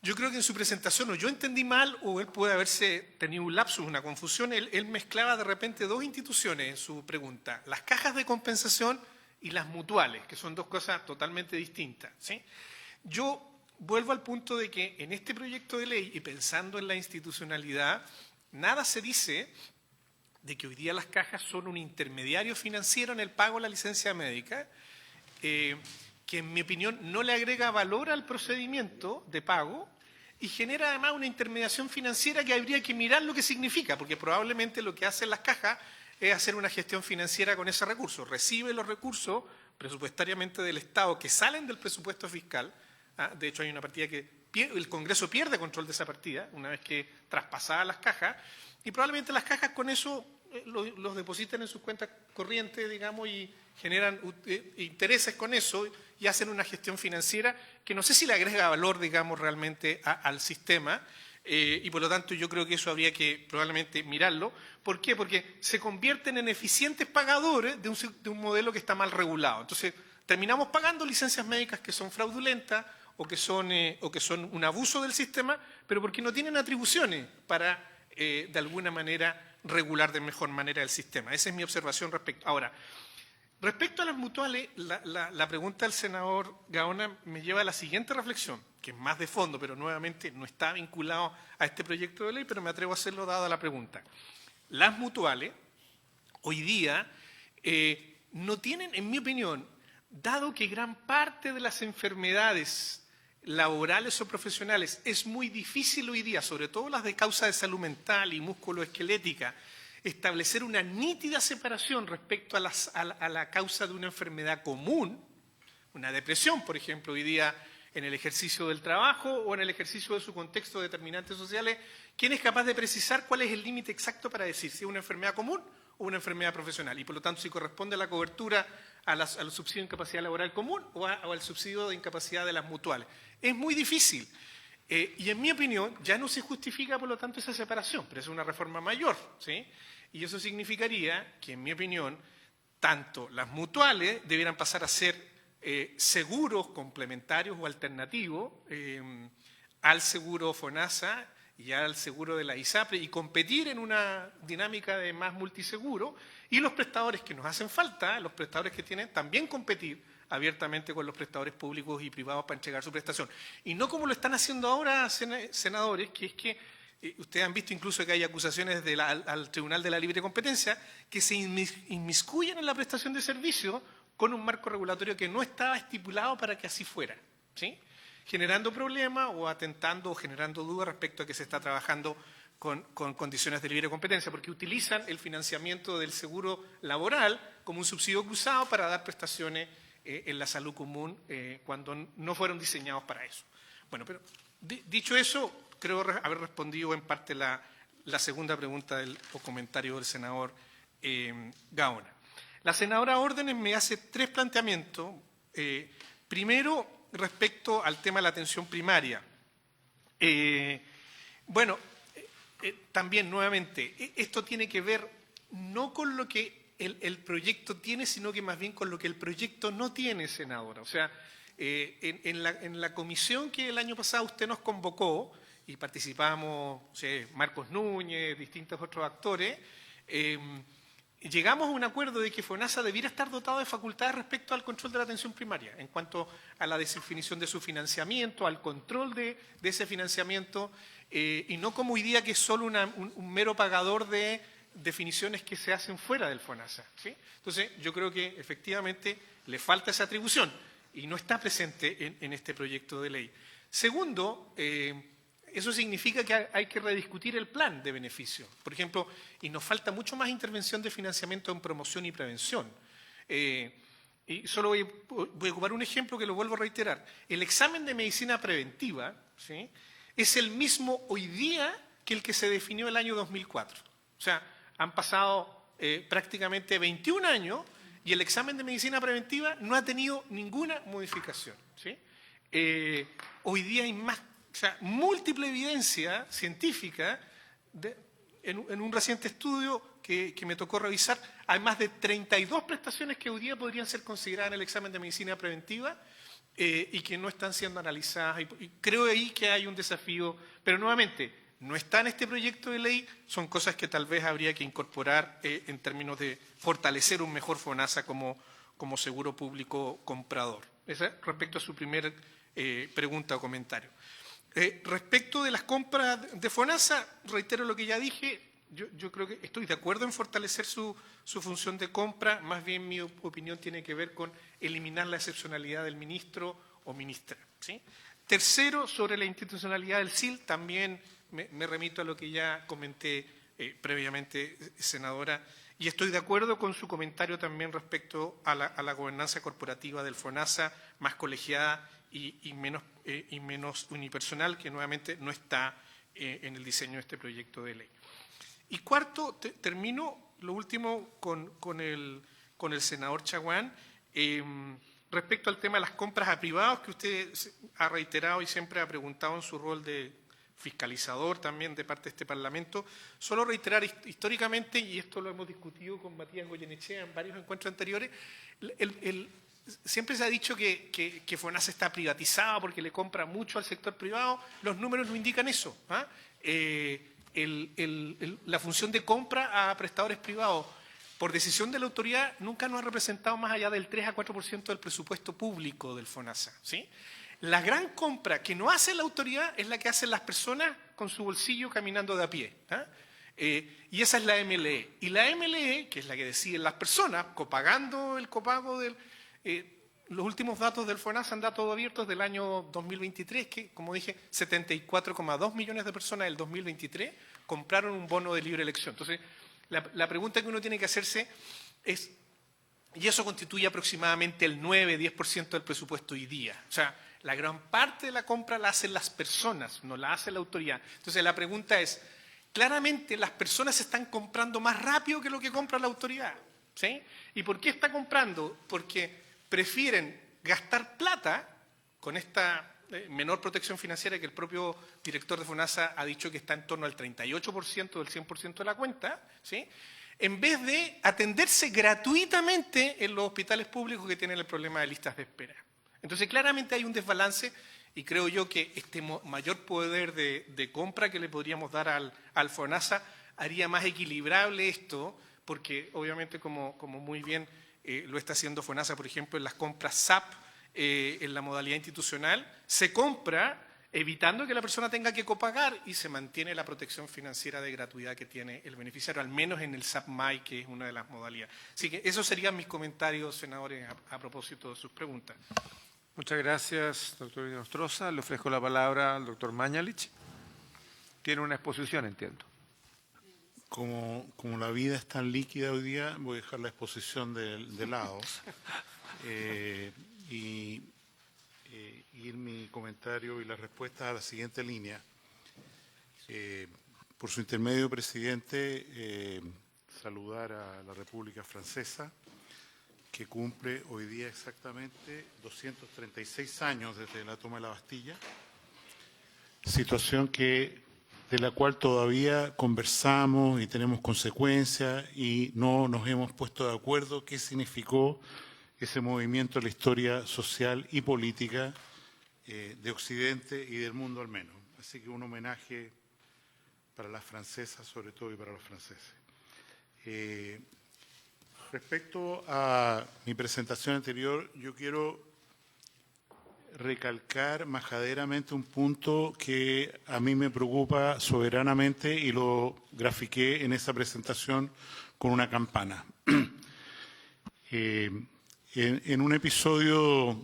yo creo que en su presentación o yo entendí mal o él puede haberse tenido un lapsus, una confusión. Él mezclaba de repente dos instituciones en su pregunta, las cajas de compensación y las mutuales, que son dos cosas totalmente distintas, ¿sí? Yo vuelvo al punto de que en este proyecto de ley y pensando en la institucionalidad, nada se dice de que hoy día las cajas son un intermediario financiero en el pago de la licencia médica, que en mi opinión no le agrega valor al procedimiento de pago, y genera además una intermediación financiera que habría que mirar lo que significa, porque probablemente lo que hacen las cajas es hacer una gestión financiera con ese recurso. Recibe los recursos presupuestariamente del Estado que salen del presupuesto fiscal. De hecho, hay una partida que el Congreso pierde control de esa partida una vez que traspasadas las cajas, y probablemente las cajas con eso los depositan en sus cuentas corrientes, digamos, y generan intereses con eso y hacen una gestión financiera que no sé si le agrega valor, digamos, realmente al sistema, y por lo tanto yo creo que eso habría que probablemente mirarlo. ¿Por qué? Porque se convierten en eficientes pagadores de un modelo que está mal regulado. Entonces, terminamos pagando licencias médicas que son fraudulentas o que son un abuso del sistema, pero porque no tienen atribuciones para, de alguna manera, regular de mejor manera el sistema. Esa es mi observación respecto. Ahora, respecto a las mutuales, la pregunta del senador Gaona me lleva a la siguiente reflexión, que es más de fondo, pero nuevamente no está vinculado a este proyecto de ley, pero me atrevo a hacerlo dada la pregunta. Las mutuales, hoy día, no tienen, en mi opinión, dado que gran parte de las enfermedades laborales o profesionales es muy difícil hoy día, sobre todo las de causa de salud mental y musculoesquelética, establecer una nítida separación respecto a la causa de una enfermedad común, una depresión, por ejemplo, hoy día en el ejercicio del trabajo o en el ejercicio de su contexto de determinantes sociales. ¿Quién es capaz de precisar cuál es el límite exacto para decir si es una enfermedad común o una enfermedad profesional? Y por lo tanto, si corresponde a la cobertura al subsidio de incapacidad laboral común o al subsidio de incapacidad de las mutuales. Es muy difícil. Y en mi opinión, ya no se justifica, por lo tanto, esa separación, pero es una reforma mayor, ¿sí? Y eso significaría que, en mi opinión, tanto las mutuales debieran pasar a ser seguros complementarios o alternativos al seguro FONASA y al seguro de la ISAPRE y competir en una dinámica de más multiseguro, y los prestadores que nos hacen falta, los prestadores que tienen, también competir abiertamente con los prestadores públicos y privados para entregar su prestación. Y no como lo están haciendo ahora, senadores, que es que ustedes han visto incluso que hay acusaciones al Tribunal de la Libre Competencia que se inmiscuyen en la prestación de servicios con un marco regulatorio que no estaba estipulado para que así fuera, ¿sí? Generando problemas o atentando o generando dudas respecto a que se está trabajando con condiciones de libre competencia, porque utilizan el financiamiento del seguro laboral como un subsidio cruzado para dar prestaciones en la salud común cuando no fueron diseñados para eso. Bueno, pero dicho eso, creo haber respondido en parte la segunda pregunta o comentario del senador Gaona. La senadora Órdenes me hace tres planteamientos. Primero, respecto al tema de la atención primaria. También, nuevamente, esto tiene que ver no con lo que el proyecto tiene, sino que más bien con lo que el proyecto no tiene, senadora. O sea, en la comisión que el año pasado usted nos convocó, y participamos Marcos Núñez, distintos otros actores, llegamos a un acuerdo de que FONASA debiera estar dotado de facultades respecto al control de la atención primaria, en cuanto a la definición de su financiamiento, al control de ese financiamiento, y no como hoy día que es solo un mero pagador de definiciones que se hacen fuera del FONASA, ¿sí? Entonces, yo creo que efectivamente le falta esa atribución y no está presente en este proyecto de ley. Segundo, eso significa que hay que rediscutir el plan de beneficio. Por ejemplo, y nos falta mucho más intervención de financiamiento en promoción y prevención. Y solo voy a ocupar un ejemplo que lo vuelvo a reiterar. El examen de medicina preventiva, ¿sí?, es el mismo hoy día que el que se definió el año 2004. O sea, han pasado prácticamente 21 años y el examen de medicina preventiva no ha tenido ninguna modificación, ¿sí? Hoy día hay más, múltiple evidencia científica. En un reciente estudio que me tocó revisar, hay más de 32 prestaciones que hoy día podrían ser consideradas en el examen de medicina preventiva y que no están siendo analizadas. Y creo ahí que hay un desafío, pero nuevamente, no está en este proyecto de ley, son cosas que tal vez habría que incorporar en términos de fortalecer un mejor FONASA como seguro público comprador. Esa respecto a su primera pregunta o comentario. Respecto de las compras de FONASA, reitero lo que ya dije, yo creo que estoy de acuerdo en fortalecer su función de compra, más bien mi opinión tiene que ver con eliminar la excepcionalidad del ministro o ministra, ¿sí? Tercero, sobre la institucionalidad del SIL, también me remito a lo que ya comenté previamente, senadora, y estoy de acuerdo con su comentario también respecto a la gobernanza corporativa del FONASA, más colegiada y menos unipersonal, que nuevamente no está en el diseño de este proyecto de ley. Y cuarto, termino lo último con el senador Chaguán, respecto al tema de las compras a privados, que usted ha reiterado y siempre ha preguntado en su rol de fiscalizador también de parte de este Parlamento. Solo reiterar históricamente, y esto lo hemos discutido con Matías Goyenechea en varios encuentros anteriores, siempre se ha dicho que FONASA está privatizado porque le compra mucho al sector privado. Los números no indican eso. La función de compra a prestadores privados, por decisión de la autoridad, nunca nos ha representado más allá del 3 a 4% del presupuesto público del FONASA, ¿sí? La gran compra que no hace la autoridad es la que hacen las personas con su bolsillo caminando de a pie. Y esa es la MLE. Y la MLE, que es la que deciden las personas, copagando el copago del... los últimos datos del FONASA han datos abiertos del año 2023, que, como dije, 74,2 millones de personas del 2023 compraron un bono de libre elección. Entonces, la pregunta que uno tiene que hacerse es, y eso constituye aproximadamente el 9-10% del presupuesto hoy día. O sea, la gran parte de la compra la hacen las personas, no la hace la autoridad. Entonces, la pregunta es, claramente las personas están comprando más rápido que lo que compra la autoridad, ¿sí? ¿Y por qué está comprando? Porque prefieren gastar plata con esta menor protección financiera que el propio director de FONASA ha dicho que está en torno al 38% del 100% de la cuenta, ¿sí? En vez de atenderse gratuitamente en los hospitales públicos que tienen el problema de listas de espera. Entonces, claramente hay un desbalance y creo yo que este mayor poder de compra que le podríamos dar al FONASA haría más equilibrable esto, porque obviamente, como muy bien lo está haciendo FONASA, por ejemplo, en las compras SAP, en la modalidad institucional, se compra evitando que la persona tenga que copagar y se mantiene la protección financiera de gratuidad que tiene el beneficiario, al menos en el SAP-MAI, que es una de las modalidades. Así que esos serían mis comentarios, senadores, a propósito de sus preguntas.
Muchas gracias, doctor Nostroza. Le ofrezco la palabra al doctor Mañalich. Tiene una exposición, entiendo.
Como la vida es tan líquida hoy día, voy a dejar la exposición de lado y ir mi comentario y la respuesta a la siguiente línea. Por su intermedio, presidente, saludar a la República Francesa, que cumple hoy día exactamente 236 años desde la toma de la Bastilla, situación de la cual todavía conversamos y tenemos consecuencias y no nos hemos puesto de acuerdo qué significó ese movimiento en la historia social y política de Occidente y del mundo al menos. Así que un homenaje para las francesas sobre todo y para los franceses. Respecto a mi presentación anterior, yo quiero recalcar majaderamente un punto que a mí me preocupa soberanamente y lo grafiqué en esa presentación con una campana. En un episodio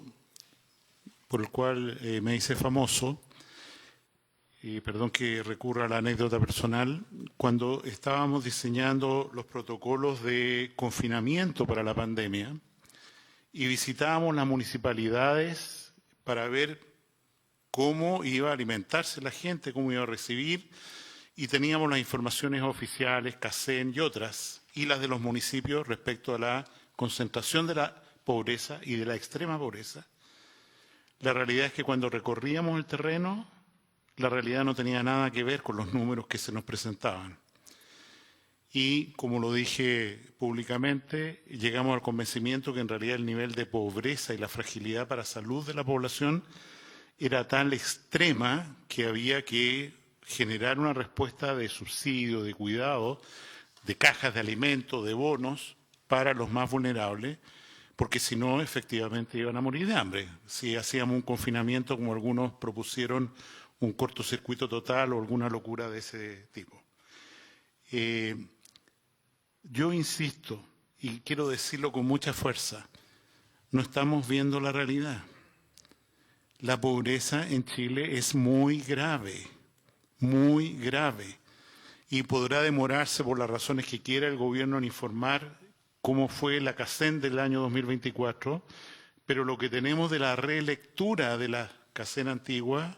por el cual me hice famoso, y perdón que recurra a la anécdota personal, cuando estábamos diseñando los protocolos de confinamiento para la pandemia y visitábamos las municipalidades para ver cómo iba a alimentarse la gente, cómo iba a recibir, y teníamos las informaciones oficiales, CACEN y otras, y las de los municipios respecto a la concentración de la pobreza y de la extrema pobreza. La realidad es que cuando recorríamos el terreno, la realidad no tenía nada que ver con los números que se nos presentaban. Y, como lo dije públicamente, llegamos al convencimiento que en realidad el nivel de pobreza y la fragilidad para la salud de la población era tan extrema que había que generar una respuesta de subsidio, de cuidado, de cajas de alimentos, de bonos para los más vulnerables, porque si no, efectivamente iban a morir de hambre. Si hacíamos un confinamiento, como algunos propusieron, un cortocircuito total o alguna locura de ese tipo. Yo insisto, y quiero decirlo con mucha fuerza, no estamos viendo la realidad. la pobreza en Chile es muy grave, muy grave. Y podrá demorarse por las razones que quiera el gobierno en informar cómo fue la CACEN del año 2024, pero lo que tenemos de la relectura de la CACEN antigua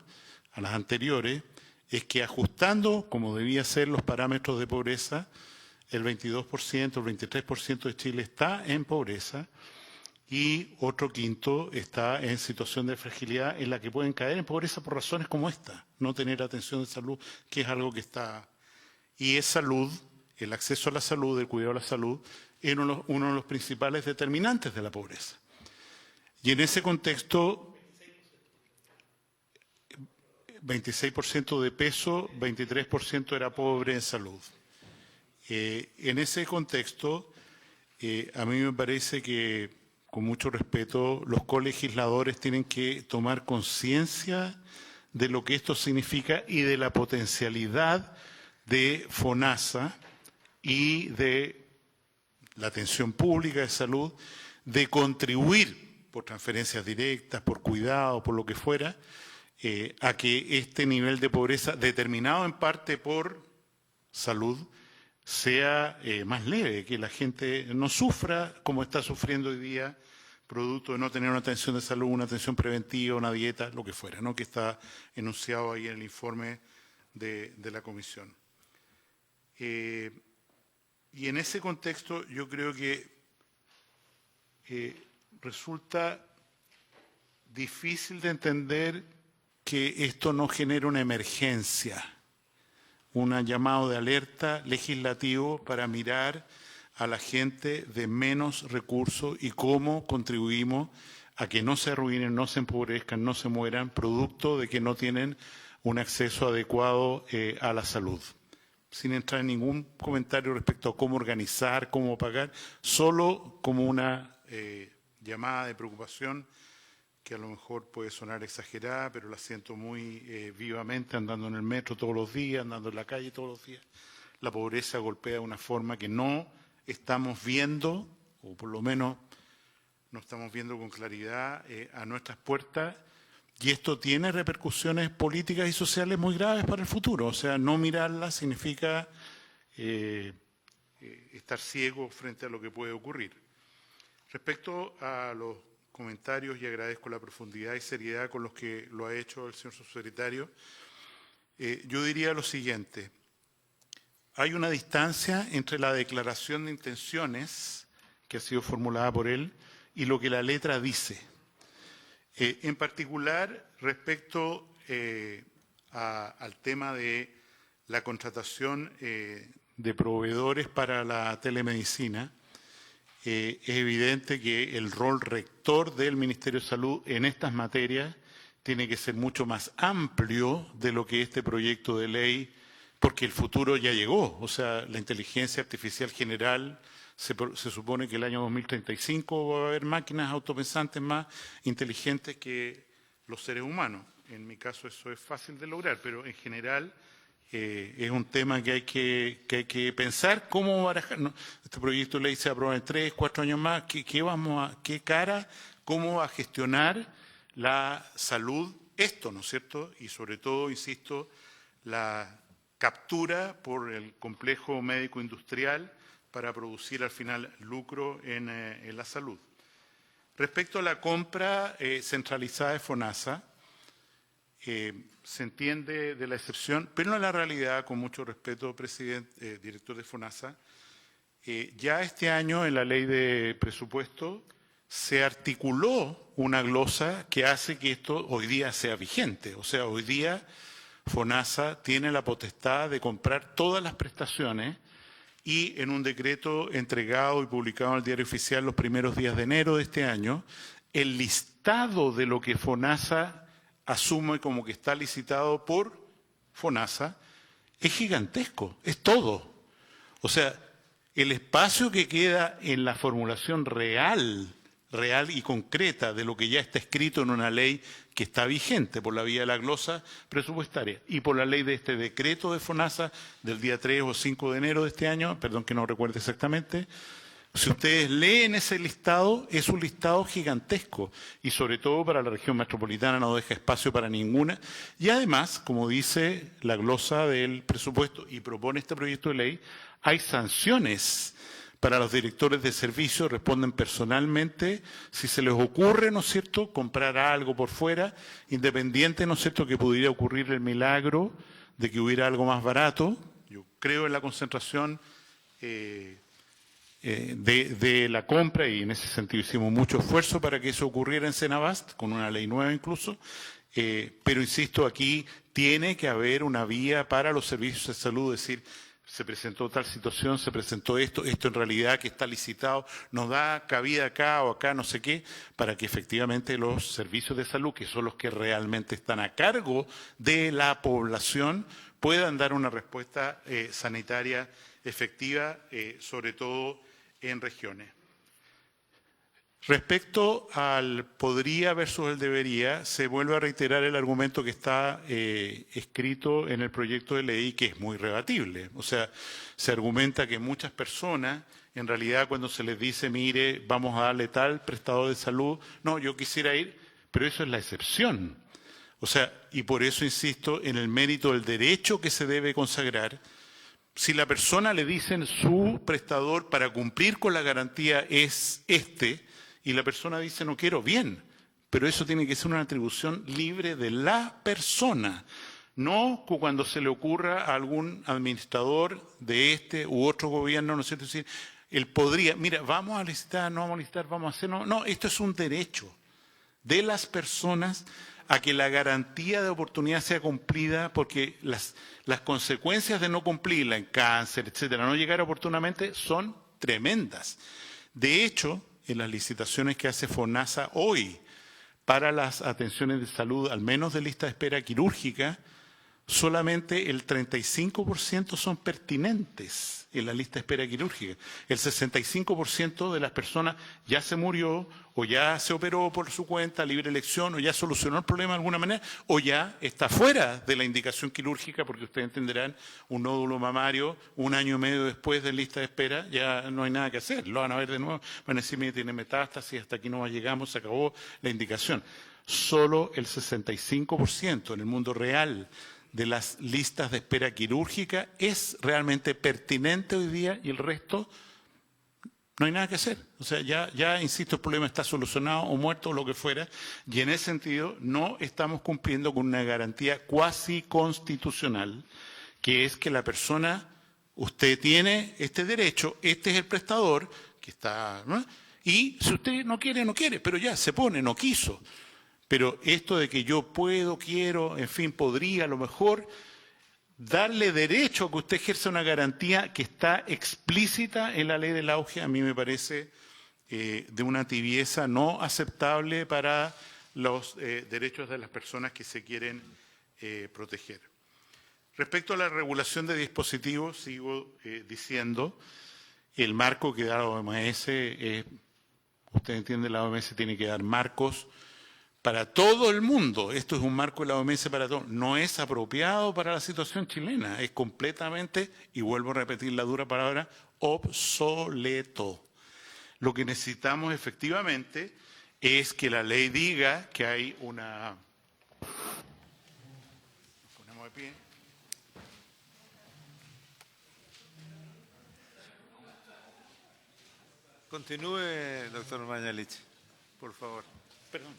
a las anteriores es que ajustando, como debía ser, los parámetros de pobreza, el 22%, el 23% de Chile está en pobreza y otro quinto está en situación de fragilidad en la que pueden caer en pobreza por razones como esta, no tener atención de salud, que es algo que está... Y es salud, el acceso a la salud, el cuidado de la salud, es uno de los principales determinantes de la pobreza. Y en ese contexto, 26% de peso, 23% era pobre en salud. En ese contexto, a mí me parece que, con mucho respeto, los colegisladores tienen que tomar conciencia de lo que esto significa y de la potencialidad de FONASA y de la atención pública de salud, de contribuir por transferencias directas, por cuidado, por lo que fuera, a que este nivel de pobreza, determinado en parte por salud, sea más leve, que la gente no sufra como está sufriendo hoy día, producto de no tener una atención de salud, una atención preventiva, una dieta, lo que fuera, ¿no? Que está enunciado ahí en el informe de la Comisión. Y en ese contexto yo creo que resulta difícil de entender que esto no genere una emergencia, un llamado de alerta legislativo para mirar a la gente de menos recursos y cómo contribuimos a que no se arruinen, no se empobrezcan, no se mueran, producto de que no tienen un acceso adecuado a la salud. Sin entrar en ningún comentario respecto a cómo organizar, cómo pagar, solo como una llamada de preocupación que a lo mejor puede sonar exagerada, pero la siento muy vivamente andando en el metro todos los días, andando en la calle todos los días. La pobreza golpea de una forma que no estamos viendo, o por lo menos no estamos viendo con claridad a nuestras puertas, y esto tiene repercusiones políticas y sociales muy graves para el futuro. O sea, no mirarla significa estar ciego frente a lo que puede ocurrir. Respecto a los comentarios, y agradezco la profundidad y seriedad con los que lo ha hecho el señor subsecretario, yo diría lo siguiente. Hay una distancia entre la declaración de intenciones que ha sido formulada por él y lo que la letra dice. En particular, respecto al tema de la contratación de proveedores para la telemedicina, es evidente que el rol rector del Ministerio de Salud en estas materias tiene que ser mucho más amplio de lo que este proyecto de ley, porque el futuro ya llegó. O sea, la inteligencia artificial general, se supone que el año 2035 va a haber máquinas autopensantes más inteligentes que los seres humanos. En mi caso eso es fácil de lograr, pero en general es un tema que hay que pensar cómo barajar. ¿No? Este proyecto de ley se aprueba en 3, 4 años más. ¿Cómo va a gestionar la salud esto, ¿no es cierto? Y sobre todo, insisto, la captura por el complejo médico industrial para producir al final lucro en la salud. Respecto a la compra centralizada de FONASA, se entiende de la excepción, pero en la realidad, con mucho respeto, director de FONASA, ya este año en la ley de presupuesto se articuló una glosa que hace que esto hoy día sea vigente. O sea, hoy día FONASA tiene la potestad de comprar todas las prestaciones y en un decreto entregado y publicado en el Diario Oficial los primeros días de enero de este año, el listado de lo que FONASA asume como que está licitado por FONASA es gigantesco, es todo. O sea, el espacio que queda en la formulación real y concreta de lo que ya está escrito en una ley que está vigente por la vía de la glosa presupuestaria y por la ley de este decreto de FONASA del día 3 o 5 de enero de este año, perdón que no recuerde exactamente, Si ustedes leen ese listado, es un listado gigantesco y sobre todo para la región metropolitana no deja espacio para ninguna. Y además, como dice la glosa del presupuesto y propone este proyecto de ley, hay sanciones para los directores de servicios, responden personalmente si se les ocurre, ¿no es cierto?, comprar algo por fuera, independiente, ¿no es cierto?, que pudiera ocurrir el milagro de que hubiera algo más barato. Yo creo en la concentración de la compra y en ese sentido hicimos mucho esfuerzo para que eso ocurriera en Senabast, con una ley nueva incluso, pero insisto, aquí tiene que haber una vía para los servicios de salud, es decir, se presentó tal situación, se presentó esto en realidad que está licitado, nos da cabida acá o acá, no sé qué, para que efectivamente los servicios de salud, que son los que realmente están a cargo de la población, puedan dar una respuesta sanitaria efectiva, sobre todo en regiones. Respecto al podría versus el debería, se vuelve a reiterar el argumento que está escrito en el proyecto de ley, que es muy rebatible. O sea, se argumenta que muchas personas, en realidad, cuando se les dice, mire, vamos a darle tal prestador de salud, no, yo quisiera ir, pero eso es la excepción. O sea, y por eso insisto en el mérito del derecho que se debe consagrar. Si la persona le dicen su prestador para cumplir con la garantía es este, y la persona dice no quiero, bien, pero eso tiene que ser una atribución libre de la persona, no cuando se le ocurra a algún administrador de este u otro gobierno, ¿no es cierto? Es decir, él podría, mira, vamos a licitar, no vamos a licitar, vamos a hacer, no, esto es un derecho de las personas a que la garantía de oportunidad sea cumplida, porque las consecuencias de no cumplirla en cáncer, etcétera, no llegar oportunamente, son tremendas. De hecho, en las licitaciones que hace FONASA hoy para las atenciones de salud, al menos de lista de espera quirúrgica, solamente el 35% son pertinentes en la lista de espera quirúrgica. El 65% de las personas ya se murió o ya se operó por su cuenta, libre elección, o ya solucionó el problema de alguna manera, o ya está fuera de la indicación quirúrgica, porque ustedes entenderán, un nódulo mamario, 1 año y medio después de lista de espera, ya no hay nada que hacer. Lo van a ver de nuevo, van a decir, mire, tiene metástasis, hasta aquí no llegamos, se acabó la indicación. Solo el 65% en el mundo real de las listas de espera quirúrgica es realmente pertinente hoy día y el resto no hay nada que hacer. O sea, ya insisto, el problema está solucionado o muerto o lo que fuera, y en ese sentido no estamos cumpliendo con una garantía cuasi constitucional, que es que la persona, usted tiene este derecho, este es el prestador, que está, ¿no? Y si usted no quiere, no quiere, pero ya se pone, no quiso. Pero esto de que yo puedo, quiero, en fin, podría a lo mejor darle derecho a que usted ejerza una garantía que está explícita en la ley del auge, a mí me parece de una tibieza no aceptable para los derechos de las personas que se quieren proteger. Respecto a la regulación de dispositivos, sigo diciendo, el marco que da la OMS, usted entiende, la OMS tiene que dar marcos para todo el mundo. Esto es un marco de la OMS para todo. No es apropiado para la situación chilena. Es completamente, y vuelvo a repetir la dura palabra, obsoleto. Lo que necesitamos efectivamente es que la ley diga que hay una... Nos ponemos de pie.
Continúe, doctor Mañalich, por favor.
Perdón.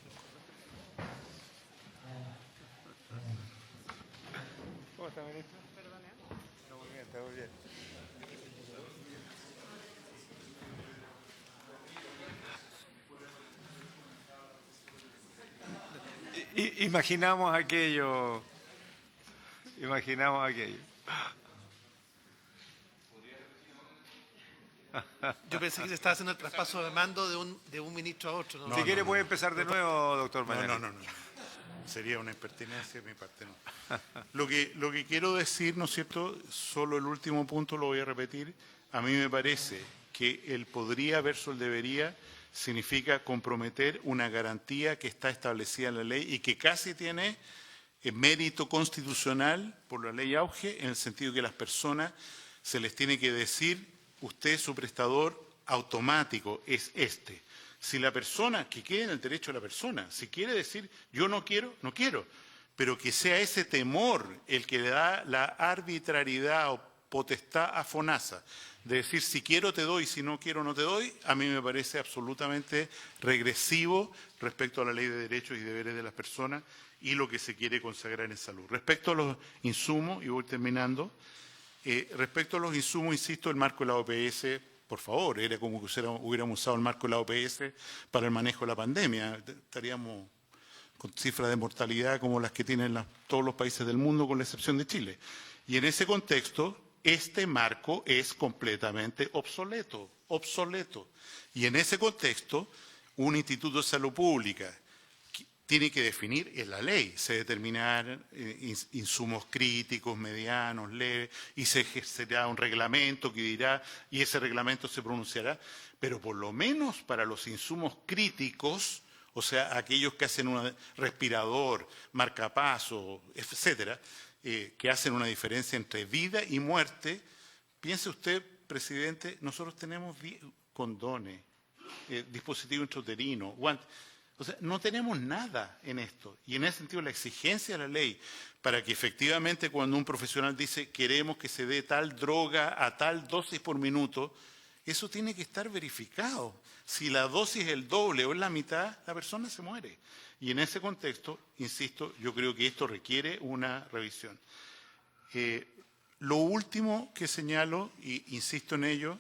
¿Cómo está, ministro? Perdón, está muy bien, está muy bien. Imaginamos aquello.
Yo pensé que se estaba haciendo el traspaso de mando de un ministro a otro. ¿no?
Si quiere puede empezar de nuevo, doctor Mañalich.
No. Sería una impertinencia de mi parte, no. Lo que quiero decir, ¿no es cierto?, solo el último punto lo voy a repetir. A mí me parece que el podría versus el debería significa comprometer una garantía que está establecida en la ley y que casi tiene mérito constitucional por la ley auge, en el sentido que las personas se les tiene que decir, usted, su prestador, automático es este. Si la persona, que quede en el derecho de la persona, si quiere decir yo no quiero, no quiero, pero que sea ese temor el que le da la arbitrariedad o potestad a FONASA, de decir si quiero te doy, si no quiero no te doy, a mí me parece absolutamente regresivo respecto a la ley de derechos y deberes de las personas y lo que se quiere consagrar en salud. Respecto a los insumos, y voy terminando, respecto a los insumos, insisto, el marco de la OPS, por favor, era como que hubiéramos usado el marco de la OPS para el manejo de la pandemia. Estaríamos con cifras de mortalidad como las que tienen todos los países del mundo, con la excepción de Chile. Y en ese contexto, este marco es completamente obsoleto. Y en ese contexto, un instituto de salud pública tiene que definir en la ley, se determinarán insumos críticos, medianos, leves, y se ejercerá un reglamento que dirá, y ese reglamento se pronunciará, pero por lo menos para los insumos críticos, o sea, aquellos que hacen un respirador, marcapasos, etcétera, que hacen una diferencia entre vida y muerte, piense usted, presidente, nosotros tenemos condones, dispositivos intrauterinos, guantes. O sea, no tenemos nada en esto. Y en ese sentido, la exigencia de la ley para que efectivamente cuando un profesional dice queremos que se dé tal droga a tal dosis por minuto, eso tiene que estar verificado. Si la dosis es el doble o es la mitad, la persona se muere. Y en ese contexto, insisto, yo creo que esto requiere una revisión. Lo último que señalo, e insisto en ello,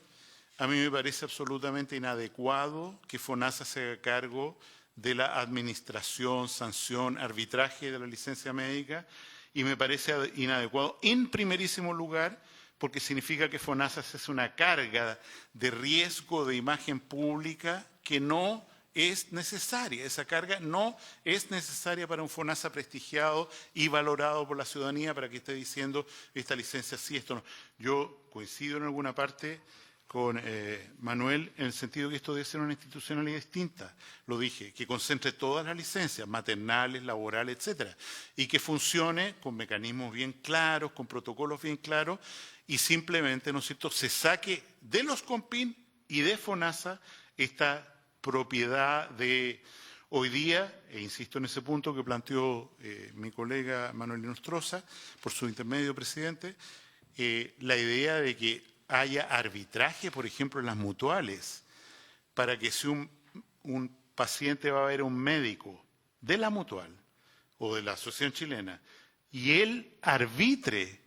a mí me parece absolutamente inadecuado que FONASA se haga cargo de la administración, sanción, arbitraje de la licencia médica, y me parece inadecuado en primerísimo lugar porque significa que FONASA es una carga de riesgo de imagen pública que no es necesaria. Esa carga no es necesaria para un FONASA prestigiado y valorado por la ciudadanía para que esté diciendo esta licencia sí, esto no. Yo coincido en alguna parte con Manuel en el sentido que esto debe ser una institucionalidad distinta. Lo dije, que concentre todas las licencias, maternales, laborales, etcétera, y que funcione con mecanismos bien claros, con protocolos bien claros, y simplemente, ¿no es cierto?, se saque de los CONPIN y de FONASA esta propiedad de hoy día, e insisto en ese punto que planteó mi colega Manuel Nostroza, por su intermedio, presidente, la idea de que haya arbitraje, por ejemplo, en las mutuales, para que si un paciente va a ver a un médico de la mutual o de la Asociación Chilena y él arbitre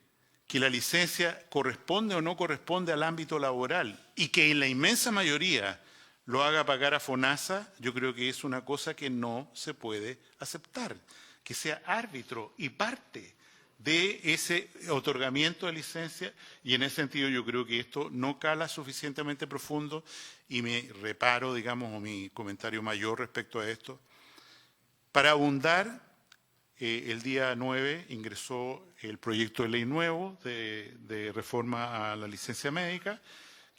que la licencia corresponde o no corresponde al ámbito laboral y que en la inmensa mayoría lo haga pagar a FONASA, yo creo que es una cosa que no se puede aceptar, que sea árbitro y parte de ese otorgamiento de licencia, y en ese sentido yo creo que esto no cala suficientemente profundo y me reparo, digamos, o mi comentario mayor respecto a esto. Para abundar, el día 9 ingresó el proyecto de ley nuevo de reforma a la licencia médica,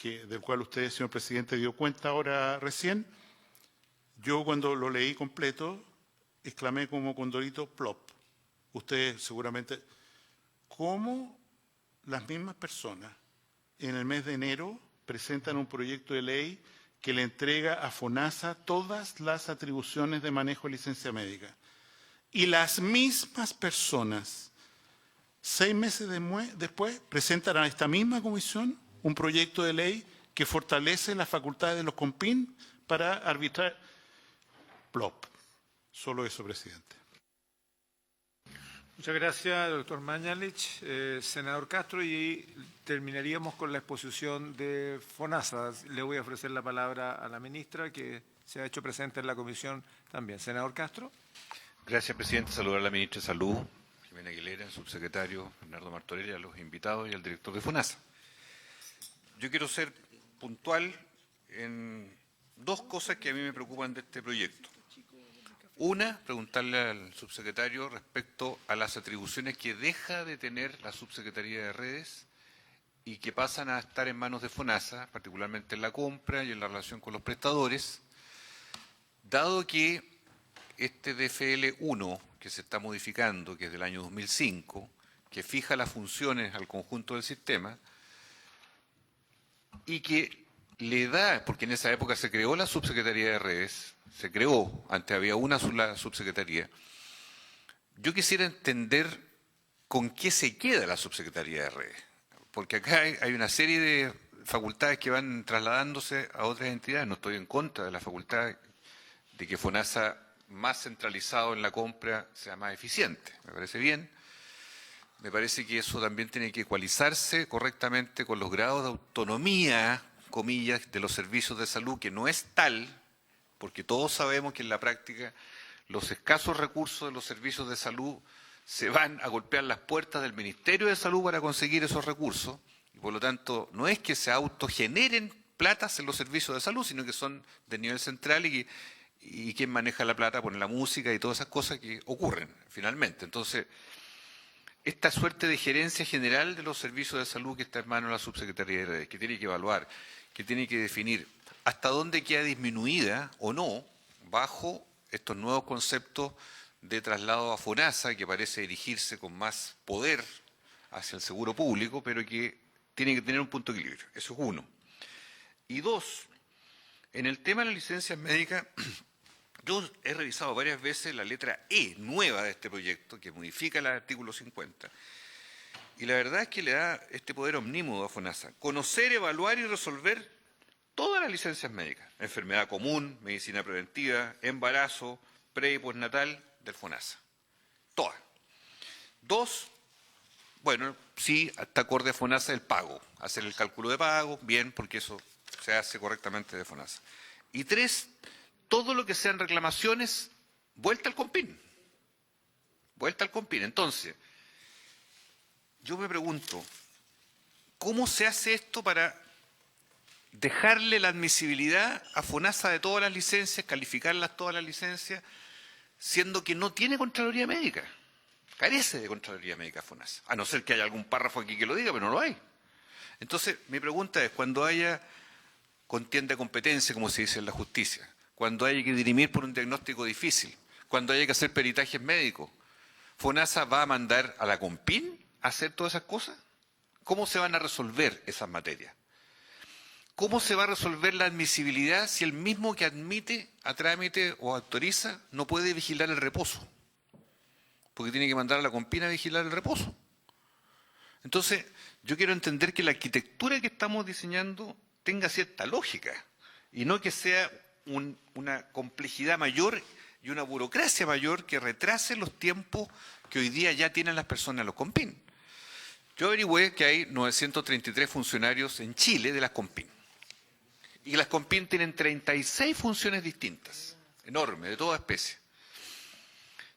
del cual usted, señor presidente, dio cuenta ahora recién. Yo cuando lo leí completo, exclamé como condorito, plop. Ustedes seguramente, ¿cómo las mismas personas en el mes de enero presentan un proyecto de ley que le entrega a FONASA todas las atribuciones de manejo de licencia médica? Y las mismas personas, 6 meses después, presentan a esta misma comisión un proyecto de ley que fortalece las facultades de los CONPIN para arbitrar. Plop. Solo eso, presidente.
Muchas gracias, doctor Mañalich. Senador Castro, y terminaríamos con la exposición de FONASA. Le voy a ofrecer la palabra a la ministra, que se ha hecho presente en la comisión también. Senador Castro.
Gracias, presidente. Saludar a la ministra de Salud, Jimena Aguilera, al subsecretario Bernardo Martorell, a los invitados y al director de FONASA. Yo quiero ser puntual en 2 cosas que a mí me preocupan de este proyecto. Una, preguntarle al subsecretario respecto a las atribuciones que deja de tener la subsecretaría de redes y que pasan a estar en manos de FONASA, particularmente en la compra y en la relación con los prestadores, dado que este DFL 1 que se está modificando, que es del año 2005, que fija las funciones al conjunto del sistema y que le da, porque en esa época se creó la subsecretaría de redes, se creó, antes había una sola subsecretaría. Yo quisiera entender con qué se queda la subsecretaría de redes, porque acá hay una serie de facultades que van trasladándose a otras entidades. No estoy en contra de la facultad de que FONASA, más centralizado en la compra, sea más eficiente. Me parece bien. Me parece que eso también tiene que ecualizarse correctamente con los grados de autonomía, comillas, de los servicios de salud, que no es tal, porque todos sabemos que en la práctica los escasos recursos de los servicios de salud se van a golpear las puertas del Ministerio de Salud para conseguir esos recursos, y por lo tanto no es que se autogeneren platas en los servicios de salud, sino que son de nivel central y quien maneja la plata pone la música y todas esas cosas que ocurren finalmente. Entonces, esta suerte de gerencia general de los servicios de salud que está en manos de la subsecretaría de redes, que tiene que evaluar, que tiene que definir hasta dónde queda disminuida o no bajo estos nuevos conceptos de traslado a FONASA, que parece dirigirse con más poder hacia el seguro público, pero que tiene que tener un punto de equilibrio. Eso es uno. Y dos, en el tema de las licencias médicas, yo he revisado varias veces la letra E nueva de este proyecto, que modifica el artículo 50, y la verdad es que le da este poder omnímodo a FONASA: conocer, evaluar y resolver todas las licencias médicas, enfermedad común, medicina preventiva, embarazo, pre y postnatal del FONASA. Todas. Dos, bueno, sí, hasta acorde a FONASA el pago, hacer el cálculo de pago, bien, porque eso se hace correctamente de FONASA. Y tres, todo lo que sean reclamaciones, vuelta al COMPIN. Vuelta al COMPIN. Entonces, yo me pregunto, ¿cómo se hace esto para dejarle la admisibilidad a FONASA de todas las licencias, calificarlas todas las licencias, siendo que no tiene Contraloría Médica? Carece de Contraloría Médica FONASA, a no ser que haya algún párrafo aquí que lo diga, pero no lo hay. Entonces, mi pregunta es, cuando haya contienda de competencia, como se dice en la justicia, cuando haya que dirimir por un diagnóstico difícil, cuando haya que hacer peritajes médicos, ¿FONASA va a mandar a la COMPIN a hacer todas esas cosas? ¿Cómo se van a resolver esas materias? ¿Cómo se va a resolver la admisibilidad si el mismo que admite a trámite o autoriza no puede vigilar el reposo? Porque tiene que mandar a la COMPIN a vigilar el reposo. Entonces, yo quiero entender que la arquitectura que estamos diseñando tenga cierta lógica y no que sea una complejidad mayor y una burocracia mayor que retrase los tiempos que hoy día ya tienen las personas en los COMPIN. Yo averigüé que hay 933 funcionarios en Chile de las COMPIN. Y las COMPIN tienen 36 funciones distintas, enormes, de toda especie.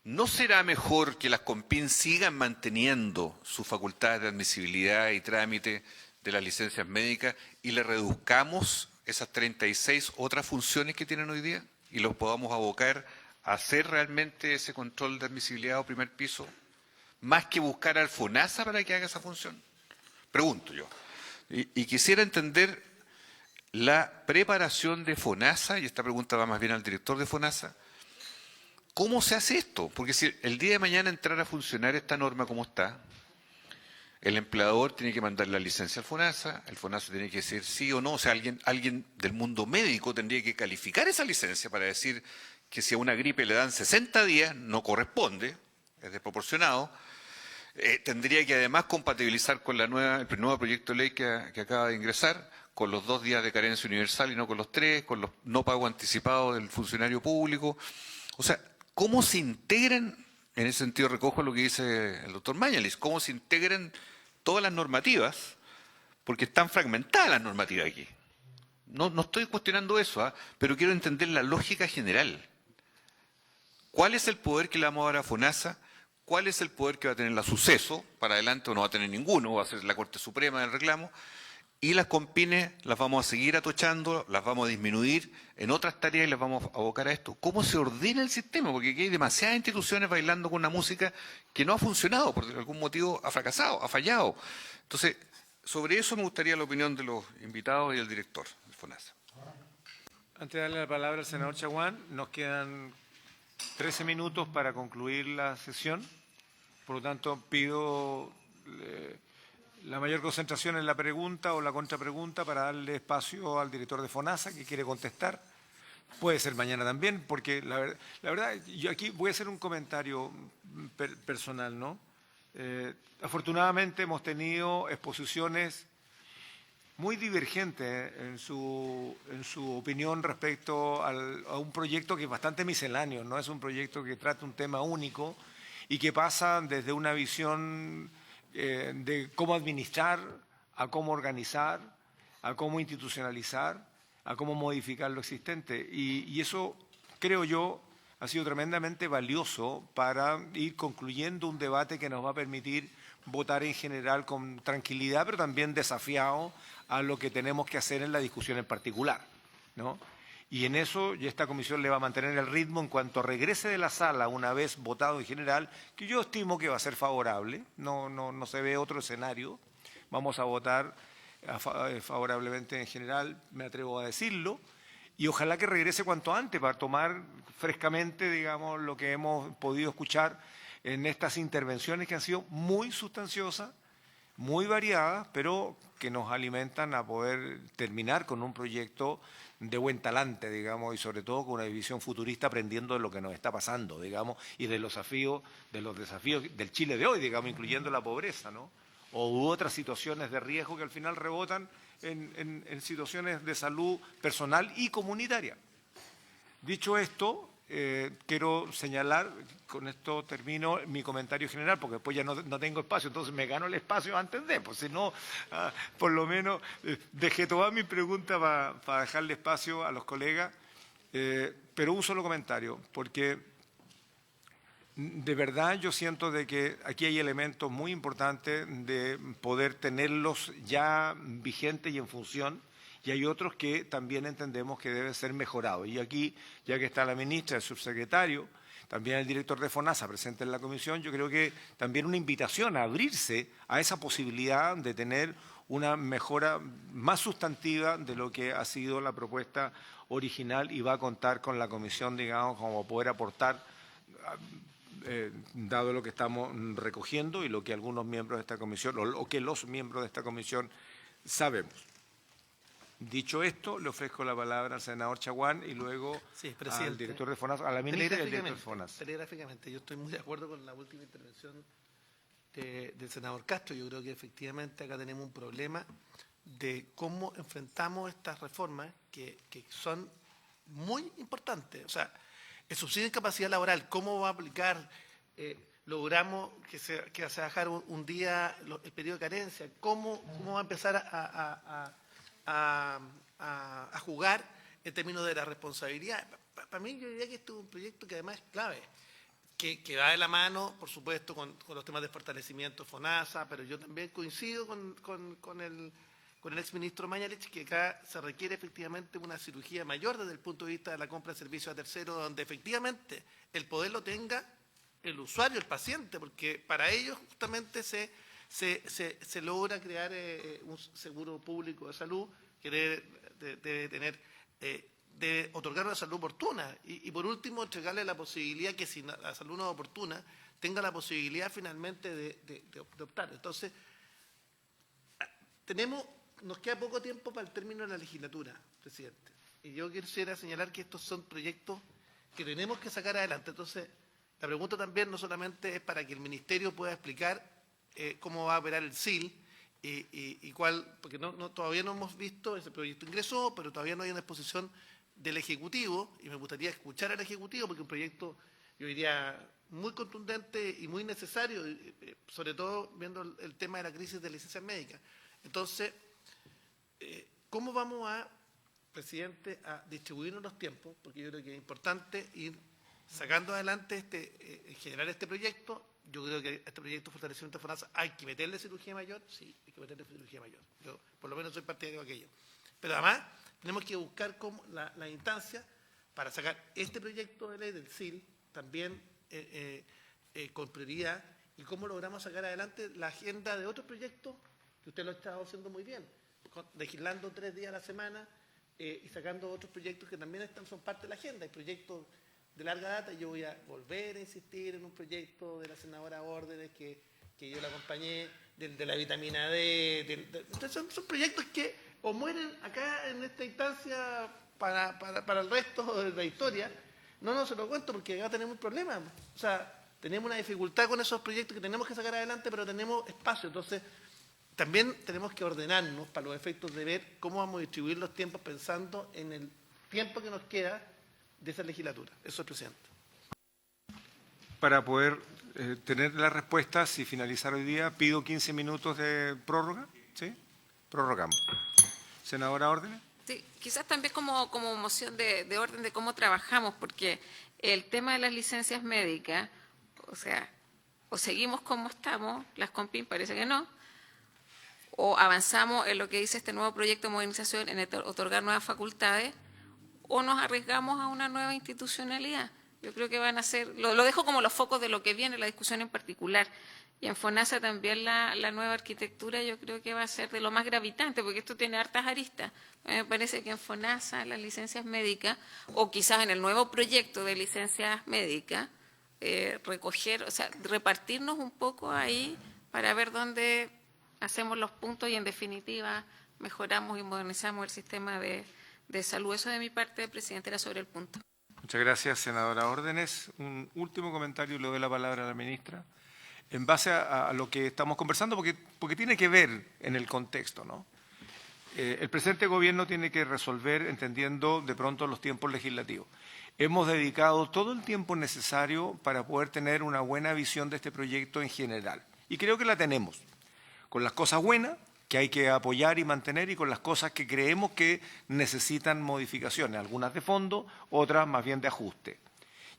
¿No será mejor que las COMPIN sigan manteniendo sus facultades de admisibilidad y trámite de las licencias médicas y le reduzcamos esas 36 otras funciones que tienen hoy día y los podamos abocar a hacer realmente ese control de admisibilidad o primer piso, más que buscar al FONASA para que haga esa función? Pregunto yo. Y quisiera entender la preparación de FONASA, y esta pregunta va más bien al director de FONASA. ¿Cómo se hace esto? Porque si el día de mañana entrara a funcionar esta norma como está, el empleador tiene que mandar la licencia al FONASA, el FONASA tiene que decir sí o no, o sea, alguien del mundo médico tendría que calificar esa licencia para decir que si a una gripe le dan 60 días, no corresponde, es desproporcionado. Tendría que además compatibilizar con el nuevo proyecto de ley que acaba de ingresar, con los 2 días de carencia universal y no con los 3, con los no pago anticipado del funcionario público. O sea, ¿cómo se integran, en ese sentido recojo lo que dice el doctor Mañalich, cómo se integran todas las normativas? Porque están fragmentadas las normativas aquí. No estoy cuestionando eso, pero quiero entender la lógica general. ¿Cuál es el poder que le vamos a dar a FONASA? ¿Cuál es el poder que va a tener la Suceso? Para adelante o no va a tener ninguno, va a ser la Corte Suprema del reclamo. Y las COMPINes las vamos a seguir atochando, las vamos a disminuir en otras tareas y las vamos a abocar a esto. ¿Cómo se ordena el sistema? Porque aquí hay demasiadas instituciones bailando con una música que no ha funcionado, por algún motivo ha fracasado, ha fallado. Entonces, sobre eso me gustaría la opinión de los invitados y del director del FONASA.
Antes de darle la palabra al senador Chaguán, nos quedan 13 minutos para concluir la sesión. Por lo tanto, pido la mayor concentración en la pregunta o la contrapregunta para darle espacio al director de FONASA que quiere contestar. Puede ser mañana también, porque la verdad, yo aquí voy a hacer un comentario personal, ¿no? Afortunadamente hemos tenido exposiciones muy divergentes en su opinión respecto a un proyecto que es bastante misceláneo, no es un proyecto que trata un tema único y que pasa desde una visión de cómo administrar, a cómo organizar, a cómo institucionalizar, a cómo modificar lo existente. Y eso, creo yo, ha sido tremendamente valioso para ir concluyendo un debate que nos va a permitir votar en general con tranquilidad, pero también desafiado a lo que tenemos que hacer en la discusión en particular, ¿no? Y en eso y esta comisión le va a mantener el ritmo en cuanto regrese de la sala una vez votado en general, que yo estimo que va a ser favorable, no se ve otro escenario. Vamos a votar favorablemente en general, me atrevo a decirlo, y ojalá que regrese cuanto antes para tomar frescamente, digamos, lo que hemos podido escuchar en estas intervenciones que han sido muy sustanciosas, muy variadas, pero que nos alimentan a poder terminar con un proyecto de buen talante, digamos, y sobre todo con una visión futurista aprendiendo de lo que nos está pasando, digamos, y de los desafíos del Chile de hoy, digamos, incluyendo la pobreza, ¿no? O otras situaciones de riesgo que al final rebotan en situaciones de salud personal y comunitaria. Dicho esto, quiero señalar, con esto termino mi comentario general, porque después ya no tengo espacio, entonces me gano el espacio antes de, pues si no, por lo menos dejé toda mi pregunta para dejarle espacio a los colegas, pero un solo comentario, porque de verdad yo siento de que aquí hay elementos muy importantes de poder tenerlos ya vigentes y en función, y hay otros que también entendemos que deben ser mejorados. Y aquí, ya que está la ministra, el subsecretario, también el director de FONASA presente en la comisión, yo creo que también una invitación a abrirse a esa posibilidad de tener una mejora más sustantiva de lo que ha sido la propuesta original y va a contar con la comisión, digamos, como poder aportar, dado lo que estamos recogiendo y lo que algunos miembros de esta comisión, o que los miembros de esta comisión sabemos. Dicho esto, le ofrezco la palabra al senador Chaguán y luego
Sí,
al
presidente.
director de FONASA, a la ministra y al director de FONASA.
Telegráficamente, yo estoy muy de acuerdo con la última intervención del senador Castro. Yo creo que efectivamente acá tenemos un problema de cómo enfrentamos estas reformas que son muy importantes. O sea, el subsidio de incapacidad laboral, ¿cómo va a aplicar? Logramos que se bajar un día el periodo de carencia. ¿Cómo va a empezar a jugar en términos de la responsabilidad? Para mí yo diría que esto es un proyecto que además es clave, que va de la mano, por supuesto, con los temas de fortalecimiento FONASA, pero yo también coincido con el exministro Mañalich, que acá se requiere efectivamente una cirugía mayor desde el punto de vista de la compra de servicios a terceros, donde efectivamente el poder lo tenga el usuario, el paciente, porque para ellos justamente se logra crear un seguro público de salud que debe otorgar una salud oportuna y por último entregarle la posibilidad que si la salud no es oportuna tenga la posibilidad finalmente de optar. Entonces, nos queda poco tiempo para el término de la legislatura, presidente, y yo quisiera señalar que estos son proyectos que tenemos que sacar adelante. Entonces, la pregunta también no solamente es para que el Ministerio pueda explicar cómo va a operar el SIL y cuál, porque todavía no hemos visto, ese proyecto ingresó, pero todavía no hay una exposición del Ejecutivo, y me gustaría escuchar al Ejecutivo, porque es un proyecto, yo diría, muy contundente y muy necesario, sobre todo viendo el tema de la crisis de licencias médicas. Entonces, ¿cómo vamos presidente, a distribuirnos los tiempos? Porque yo creo que es importante ir sacando adelante generar este proyecto. Yo creo que este proyecto de fortalecimiento de FONASA hay que meterle cirugía mayor, sí, hay que meterle cirugía mayor. Yo por lo menos soy partidario de aquello. Pero además tenemos que buscar la instancia para sacar este proyecto de ley del SIL también con prioridad, y cómo logramos sacar adelante la agenda de otros proyectos que usted lo ha estado haciendo muy bien, legislando 3 días a la semana y sacando otros proyectos que también son parte de la agenda. Hay proyectos de larga data. Yo voy a volver a insistir en un proyecto de la senadora Órdenes que yo la acompañé de la vitamina D. Entonces son proyectos que o mueren acá en esta instancia para el resto de la historia. No se lo cuento porque acá tenemos un problema. O sea, tenemos una dificultad con esos proyectos que tenemos que sacar adelante, pero tenemos espacio. Entonces, también tenemos que ordenarnos para los efectos de ver cómo vamos a distribuir los tiempos pensando en el tiempo que nos queda de esa legislatura. Eso es, presidente.
Para poder tener las respuestas y finalizar hoy día, pido 15 minutos de prórroga. ¿Sí? Prorrogamos. Senadora Órdenes.
Sí, quizás también como moción de orden de cómo trabajamos, porque el tema de las licencias médicas, o sea, o seguimos como estamos, las COMPIN parece que no, o avanzamos en lo que dice este nuevo proyecto de modernización en otorgar nuevas facultades, o nos arriesgamos a una nueva institucionalidad. Yo creo que van a ser, lo dejo como los focos de lo que viene, la discusión en particular. Y en FONASA también la nueva arquitectura yo creo que va a ser de lo más gravitante, porque esto tiene hartas aristas. Me parece que en FONASA las licencias médicas, o quizás en el nuevo proyecto de licencias médicas, recoger, o sea, repartirnos un poco ahí para ver dónde hacemos los puntos y en definitiva mejoramos y modernizamos el sistema de salud. Eso de mi parte, presidente, era sobre el punto.
Muchas gracias, senadora Órdenes. Un último comentario y le doy la palabra a la ministra. En base a lo que estamos conversando, porque tiene que ver en el contexto, ¿no? El presente gobierno tiene que resolver, entendiendo de pronto los tiempos legislativos. Hemos dedicado todo el tiempo necesario para poder tener una buena visión de este proyecto en general. Y creo que la tenemos, con las cosas buenas que hay que apoyar y mantener y con las cosas que creemos que necesitan modificaciones, algunas de fondo, otras más bien de ajuste.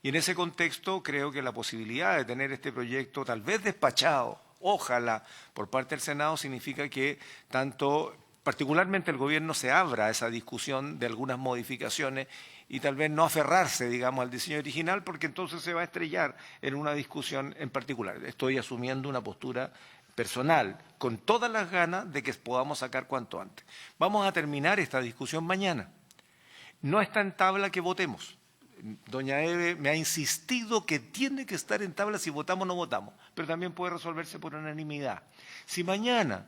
Y en ese contexto creo que la posibilidad de tener este proyecto tal vez despachado, ojalá, por parte del Senado, significa que tanto, particularmente el Gobierno, se abra a esa discusión de algunas modificaciones y tal vez no aferrarse, digamos, al diseño original, porque entonces se va a estrellar en una discusión en particular. Estoy asumiendo una postura personal, con todas las ganas de que podamos sacar cuanto antes. Vamos a terminar esta discusión mañana. No está en tabla que votemos. Doña Eve me ha insistido que tiene que estar en tabla si votamos o no votamos, pero también puede resolverse por unanimidad. Si mañana,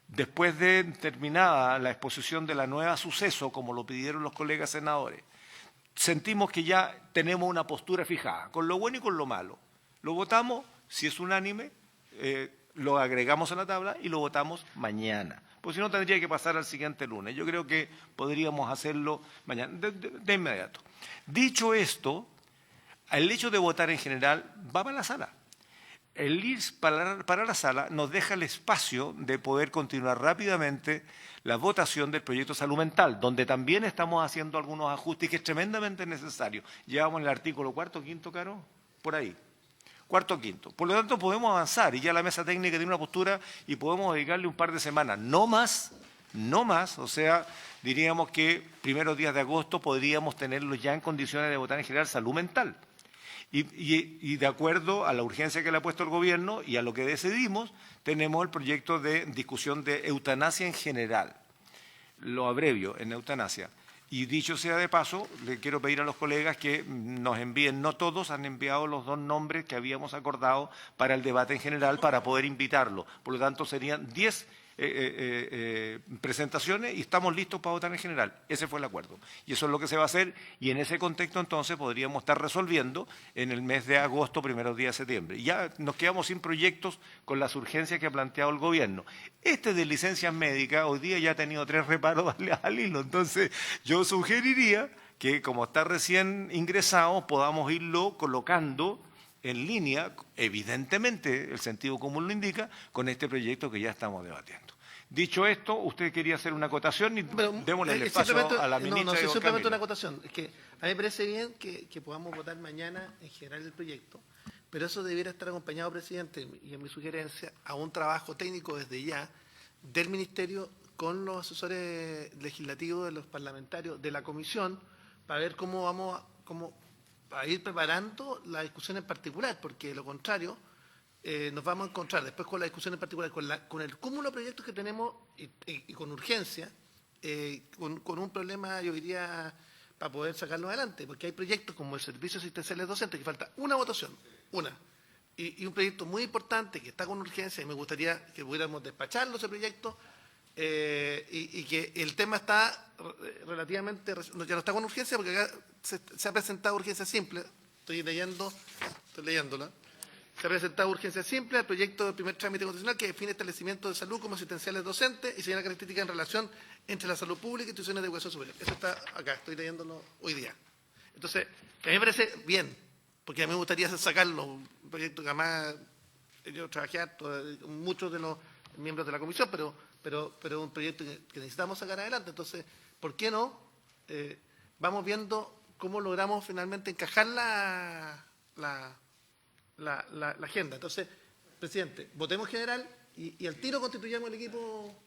después de terminada la exposición de la nueva suceso, como lo pidieron los colegas senadores, sentimos que ya tenemos una postura fijada, con lo bueno y con lo malo, lo votamos, si es unánime, lo agregamos a la tabla y lo votamos mañana. Porque si no tendría que pasar al siguiente lunes. Yo creo que podríamos hacerlo mañana, de inmediato. Dicho esto, el hecho de votar en general va para la sala. El ir para la sala nos deja el espacio de poder continuar rápidamente la votación del proyecto de salud mental, donde también estamos haciendo algunos ajustes que es tremendamente necesario. Llevamos el artículo 4º, 5º, Caro, por ahí. 4º, 5º. Por lo tanto, podemos avanzar y ya la mesa técnica tiene una postura y podemos dedicarle un par de semanas, no más, o sea, diríamos que primeros días de agosto podríamos tenerlo ya en condiciones de votar en general salud mental. Y de acuerdo a la urgencia que le ha puesto el Gobierno y a lo que decidimos, tenemos el proyecto de discusión de eutanasia en general. Lo abrevio en eutanasia. Y dicho sea de paso, le quiero pedir a los colegas que nos envíen, no todos han enviado los 2 nombres que habíamos acordado para el debate en general para poder invitarlo. Por lo tanto, serían 10 presentaciones y estamos listos para votar en general. Ese fue el acuerdo. Y eso es lo que se va a hacer y en ese contexto entonces podríamos estar resolviendo en el mes de agosto, primeros días de septiembre. Y ya nos quedamos sin proyectos con las urgencias que ha planteado el Gobierno. Este de licencias médicas hoy día ya ha tenido 3 reparos al hilo. Entonces yo sugeriría que como está recién ingresado podamos irlo colocando en línea, evidentemente, el sentido común lo indica, con este proyecto que ya estamos debatiendo. Dicho esto, usted quería hacer una acotación y démosle el espacio a la ministra.
No, simplemente una acotación. Es que a mí me parece bien que podamos votar mañana en general el proyecto, pero eso debiera estar acompañado, presidente, y en mi sugerencia, a un trabajo técnico desde ya del Ministerio con los asesores legislativos de los parlamentarios de la comisión para ver cómo vamos a ir preparando la discusión en particular, porque de lo contrario nos vamos a encontrar después con la discusión en particular, con el cúmulo de proyectos que tenemos y con urgencia, con un problema, yo diría, para poder sacarlo adelante, porque hay proyectos como el Servicio Asistencial Docente, que falta una votación, y un proyecto muy importante que está con urgencia y me gustaría que pudiéramos despacharlo ese proyecto y que el tema está relativamente, ya no está con urgencia porque acá se ha presentado urgencia simple, estoy leyéndola. Se ha presentado urgencia simple al proyecto del primer trámite constitucional que define establecimientos de salud como asistenciales docentes y señala características en relación entre la salud pública y instituciones de educación superior. Eso está acá, estoy leyéndolo hoy día. Entonces, a mí me parece bien, porque a mí me gustaría sacarlo, un proyecto que además yo trabajé harto, muchos de los miembros de la comisión, pero un proyecto que necesitamos sacar adelante. Entonces, ¿por qué no? Vamos viendo cómo logramos finalmente encajar la agenda. Entonces, presidente, votemos general y al tiro constituyamos el equipo.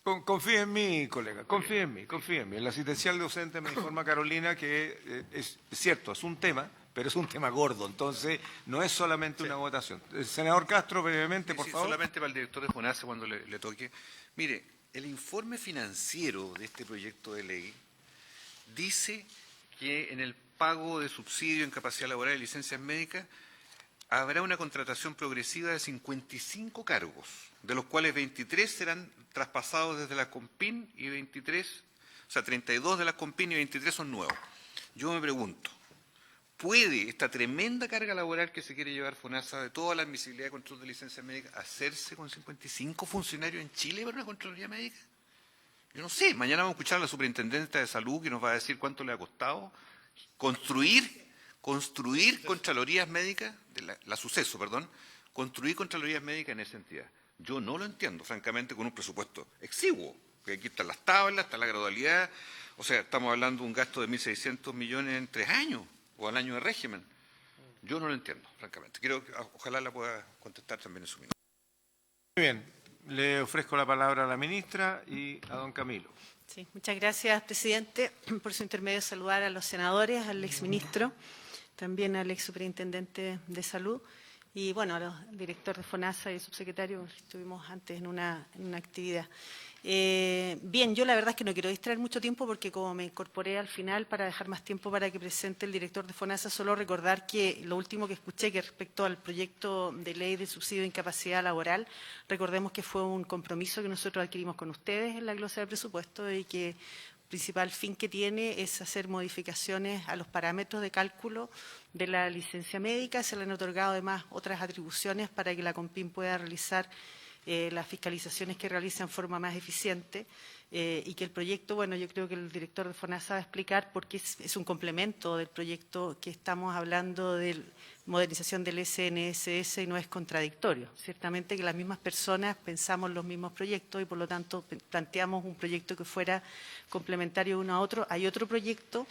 Confíe en mí, colega, confíe en mí. La asistencial docente me informa Carolina que es cierto, es un tema, pero es un tema gordo, entonces no es solamente una votación. Senador Castro, brevemente, por
Sí,
favor.
solamente para el director de FONASA cuando le toque. Mire, el informe financiero de este proyecto de ley dice que en el pago de subsidio en capacidad laboral y licencias médicas habrá una contratación progresiva de 55 cargos, de los cuales 23 serán traspasados desde la COMPIN y 32 de la COMPIN y 23 son nuevos. Yo me pregunto, ¿puede esta tremenda carga laboral que se quiere llevar FONASA de toda la admisibilidad de control de licencias médicas hacerse con 55 funcionarios en Chile para una Contraloría médica? Yo no sé, mañana vamos a escuchar a la superintendente de salud que nos va a decir cuánto le ha costado construir contralorías médicas, construir contralorías médicas en esa entidad. Yo no lo entiendo, francamente, con un presupuesto exiguo, que aquí están las tablas, está la gradualidad, o sea, estamos hablando de un gasto de 1.600 millones en 3 años, o al año de régimen. Yo no lo entiendo, francamente. Ojalá la pueda contestar también en su minuto.
Muy bien, le ofrezco la palabra a la ministra y a don Camilo.
Sí, muchas gracias, presidente. Por su intermedio, saludar a los senadores, al exministro, también al ex superintendente de salud y, bueno, al director de FONASA y subsecretario, estuvimos antes en una actividad. Bien, yo la verdad es que no quiero distraer mucho tiempo porque como me incorporé al final para dejar más tiempo para que presente el director de FONASA, solo recordar que lo último que escuché que respecto al proyecto de ley de subsidio de incapacidad laboral, recordemos que fue un compromiso que nosotros adquirimos con ustedes en la glosa de presupuesto y que el principal fin que tiene es hacer modificaciones a los parámetros de cálculo de la licencia médica. Se le han otorgado además otras atribuciones para que la COMPIN pueda realizar las fiscalizaciones que realiza en forma más eficiente y que el proyecto, bueno, yo creo que el director de FONASA va a explicar por qué es un complemento del proyecto que estamos hablando de modernización del SNSS y no es contradictorio. Ciertamente que las mismas personas pensamos los mismos proyectos y por lo tanto planteamos un proyecto que fuera complementario uno a otro. Hay otro proyecto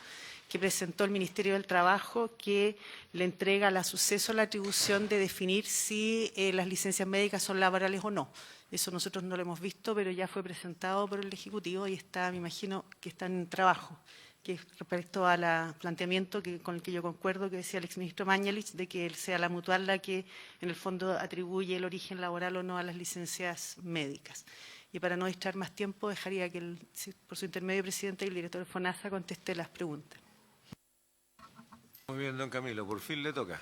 que presentó el Ministerio del Trabajo que le entrega a la suceso la atribución de definir si las licencias médicas son laborales o no. Eso nosotros no lo hemos visto, pero ya fue presentado por el Ejecutivo y está, me imagino, que está en trabajo, que respecto al planteamiento con el que yo concuerdo que decía el exministro Mañalich, de que sea la mutual la que en el fondo atribuye el origen laboral o no a las licencias médicas. Y para no distraer más tiempo, dejaría que, por su intermedio, presidente y el director de FONASA conteste las preguntas.
Muy bien, don Camilo, por fin le toca.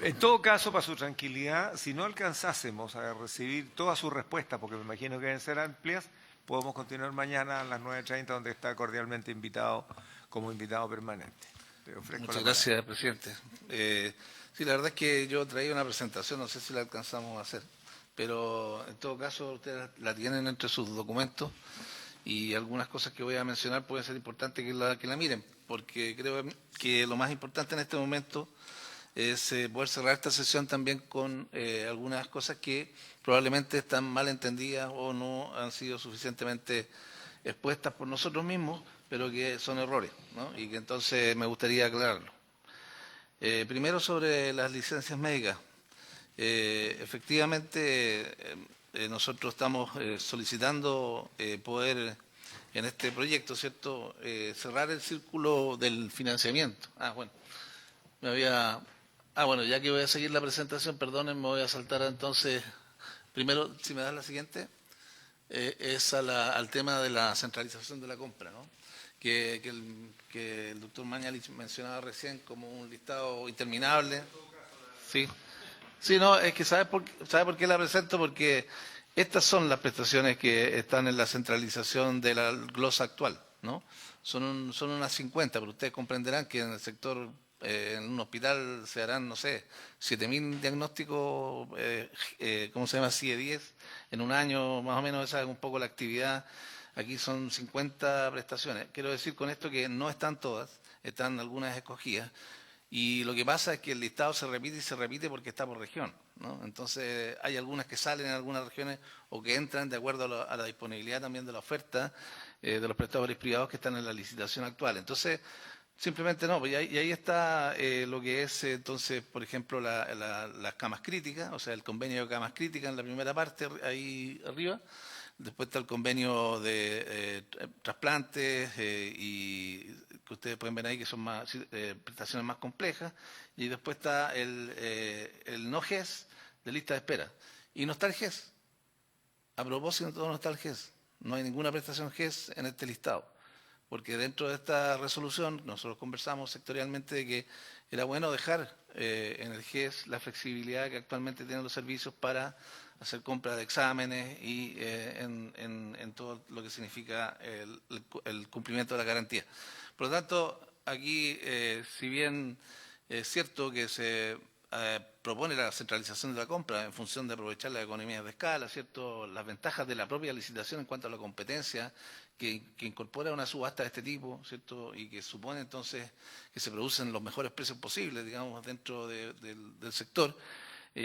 En todo caso, para su tranquilidad, si no alcanzásemos a recibir todas sus respuestas, porque me imagino que deben ser amplias, podemos continuar mañana a las 9:30, donde está cordialmente invitado como invitado permanente. Te ofrezco
Muchas
la
gracias, presidente. Sí, la verdad es que yo traía una presentación, no sé si la alcanzamos a hacer, pero en todo caso ustedes la tienen entre sus documentos y algunas cosas que voy a mencionar pueden ser importantes que la miren, porque creo que lo más importante en este momento es poder cerrar esta sesión también con algunas cosas que probablemente están mal entendidas o no han sido suficientemente expuestas por nosotros mismos, pero que son errores, ¿no? Y que entonces me gustaría aclararlo. Primero sobre las licencias médicas. Efectivamente, nosotros estamos solicitando poder en este proyecto, ¿cierto?, cerrar el círculo del financiamiento. Bueno, ya que voy a seguir la presentación, perdonen, me voy a saltar entonces, primero, si me das la siguiente, es al tema de la centralización de la compra, ¿no? Que el doctor Mañalich mencionaba recién como un listado interminable. Sí. Sí, no, es que ¿sabe por qué la presento? Porque estas son las prestaciones que están en la centralización de la glosa actual, ¿no? Son unas 50, pero ustedes comprenderán que en el sector, en un hospital se harán, no sé, 7.000 diagnósticos, ¿cómo se llama? CIE-10 en un año, más o menos esa es un poco la actividad. Aquí son 50 prestaciones. Quiero decir con esto que no están todas, están algunas escogidas. Y lo que pasa es que el listado se repite y se repite porque está por región, ¿no? Entonces hay algunas que salen en algunas regiones o que entran de acuerdo a la disponibilidad también de la oferta de los prestadores privados que están en la licitación actual. Entonces, simplemente no, y ahí está lo que es entonces, por ejemplo, las camas críticas, o sea, el convenio de camas críticas en la primera parte, ahí arriba. Después está el convenio de trasplantes y que ustedes pueden ver ahí que son más prestaciones más complejas. Y después está el no GES de lista de espera. Y no está el GES. A propósito, no está el GES. No hay ninguna prestación GES en este listado. Porque dentro de esta resolución nosotros conversamos sectorialmente de que era bueno dejar en el GES la flexibilidad que actualmente tienen los servicios para hacer compra de exámenes y en todo lo que significa el cumplimiento de la garantía. Por lo tanto, aquí, si bien es cierto que se propone la centralización de la compra en función de aprovechar las economías de escala, ¿cierto? Las ventajas de la propia licitación en cuanto a la competencia que incorpora una subasta de este tipo, ¿cierto? Y que supone entonces que se producen los mejores precios posibles, digamos, dentro del sector.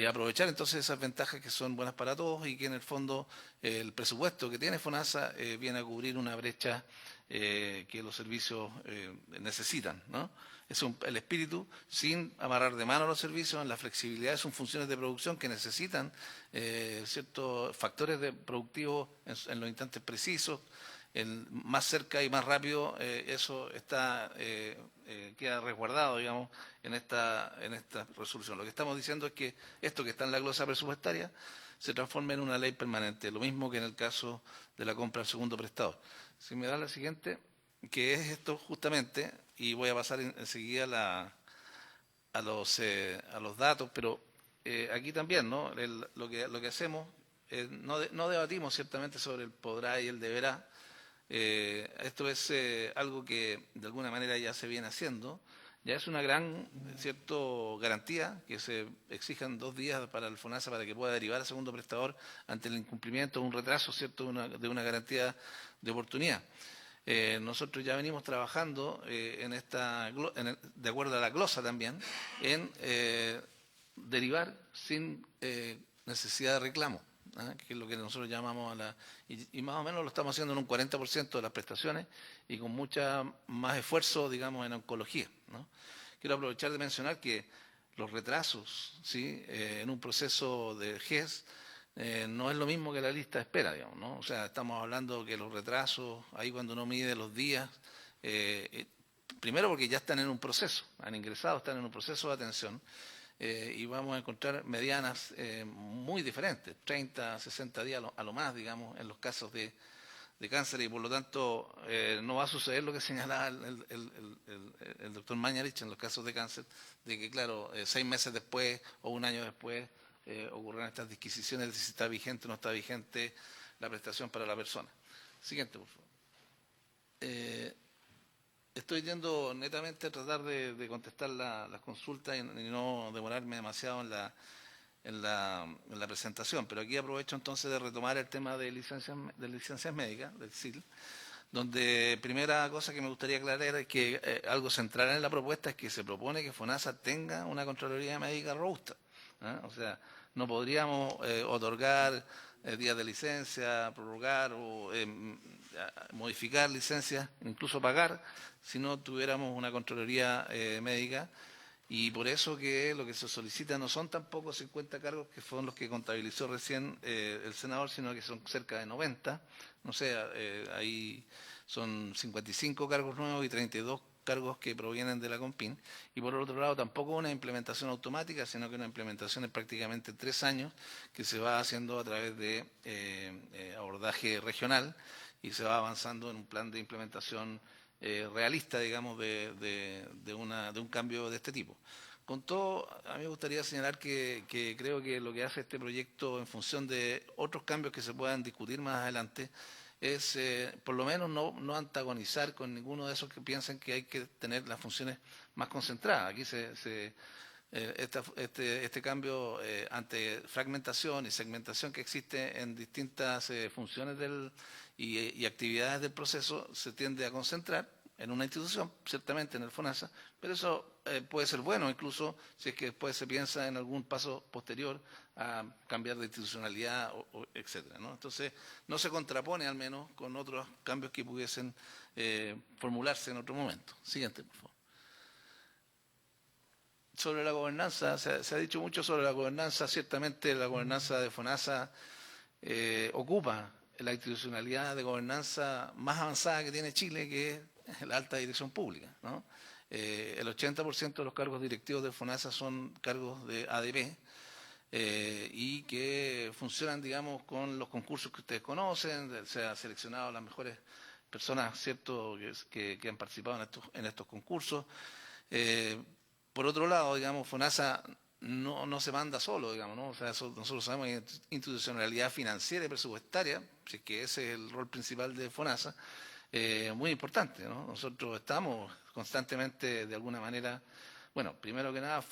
Aprovechar entonces esas ventajas que son buenas para todos y que en el fondo el presupuesto que tiene FONASA viene a cubrir una brecha que los servicios necesitan, ¿no? Es el espíritu, sin amarrar de mano los servicios, en la flexibilidad de sus funciones de producción que necesitan ciertos factores productivos en los instantes precisos, más cerca y más rápido, eso queda resguardado, digamos, en esta resolución. Lo que estamos diciendo es que esto que está en la glosa presupuestaria se transforme en una ley permanente, lo mismo que en el caso de la compra del segundo prestado. Si me da la siguiente, que es esto justamente, y voy a pasar enseguida a los datos, pero aquí también, ¿no? Lo que hacemos, no debatimos ciertamente sobre el podrá y el deberá. Esto es algo que de alguna manera ya se viene haciendo. Ya es una gran garantía que se exijan 2 días para el FONASA para que pueda derivar al segundo prestador ante el incumplimiento o un retraso de una garantía de oportunidad. Nosotros ya venimos trabajando de acuerdo a la glosa también en derivar sin necesidad de reclamo, que es lo que nosotros llamamos y más o menos lo estamos haciendo en un 40% de las prestaciones y con mucha más esfuerzo, digamos, en oncología, ¿no? Quiero aprovechar de mencionar que los retrasos, ¿sí? En un proceso de GES no es lo mismo que la lista de espera, digamos, ¿no? O sea, estamos hablando que los retrasos, ahí cuando uno mide los días, primero porque ya están en un proceso, han ingresado, están en un proceso de atención, y vamos a encontrar medianas muy diferentes, 30, 60 días a lo más, digamos, en los casos de cáncer, y por lo tanto no va a suceder lo que señalaba el doctor Mañarich en los casos de cáncer, de que, claro, 6 meses después o un año después ocurren estas disquisiciones de si está vigente o no está vigente la prestación para la persona. Siguiente, por favor. Estoy yendo netamente a tratar de contestar las consultas y no demorarme demasiado en la presentación, pero aquí aprovecho entonces de retomar el tema de licencias médicas, del SIL, donde primera cosa que me gustaría aclarar es que algo central en la propuesta es que se propone que FONASA tenga una Contraloría Médica robusta, ¿eh? O sea, no podríamos otorgar días de licencia, prorrogar o modificar licencias, incluso pagar, si no tuviéramos una Contraloría médica. Y por eso que lo que se solicita no son tampoco 50 cargos, que fueron los que contabilizó recién el senador, sino que son cerca de 90. No sé, ahí son 55 cargos nuevos y 32 cargos que provienen de la COMPIN. Y por otro lado, tampoco una implementación automática, sino que una implementación en prácticamente 3 años, que se va haciendo a través de abordaje regional y se va avanzando en un plan de implementación realista, digamos, de un cambio de este tipo. Con todo, a mí me gustaría señalar que creo que lo que hace este proyecto en función de otros cambios que se puedan discutir más adelante es, por lo menos, no antagonizar con ninguno de esos que piensan que hay que tener las funciones más concentradas. Aquí este cambio ante fragmentación y segmentación que existe en distintas funciones y actividades del proceso se tiende a concentrar en una institución, ciertamente en el FONASA, pero eso puede ser bueno, incluso si es que después se piensa en algún paso posterior a cambiar de institucionalidad, etcétera, ¿no? Entonces, no se contrapone al menos con otros cambios que pudiesen formularse en otro momento. Siguiente, por favor. Sobre la gobernanza, se ha dicho mucho sobre la gobernanza. Ciertamente la gobernanza de FONASA ocupa la institucionalidad de gobernanza más avanzada que tiene Chile, que es la alta dirección pública, ¿no? El 80% de los cargos directivos de FONASA son cargos de ADP y que funcionan, digamos, con los concursos que ustedes conocen. Se han seleccionado las mejores personas, ¿cierto?, que han participado en estos concursos. Por otro lado, digamos, FONASA no se manda solo, digamos, ¿no? O sea, nosotros sabemos que institucionalidad financiera y presupuestaria, si es que ese es el rol principal de FONASA, muy importante, ¿no? Nosotros estamos constantemente, de alguna manera, bueno, primero que nada,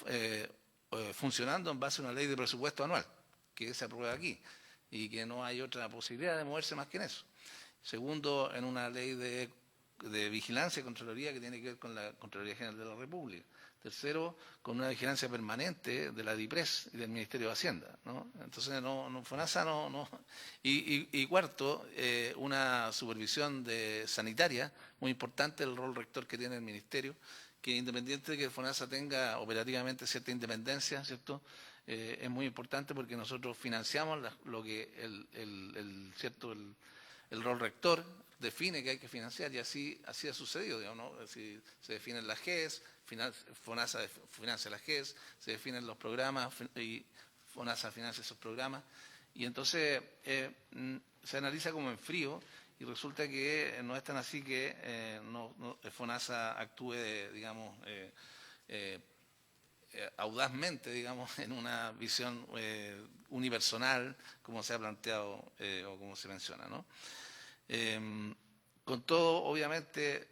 funcionando en base a una ley de presupuesto anual, que se aprueba aquí, y que no hay otra posibilidad de moverse más que en eso. Segundo, en una ley de vigilancia y contraloría que tiene que ver con la Contraloría General de la República. Tercero, con una vigilancia permanente de la DIPRES y del Ministerio de Hacienda, ¿no? Entonces, FONASA no. Y cuarto, una supervisión sanitaria muy importante, el rol rector que tiene el Ministerio, que independiente de que FONASA tenga operativamente cierta independencia, ¿cierto?, es muy importante porque nosotros financiamos lo que el rol rector define que hay que financiar, y así ha sucedido, digamos, ¿no? Si se definen las GES, FONASA financia las GES, se definen los programas y FONASA financia esos programas, y entonces se analiza como en frío, y resulta que no es tan así que FONASA actúe, digamos, audazmente, digamos, en una visión unipersonal, como se ha planteado o como se menciona, ¿no? Con todo, obviamente,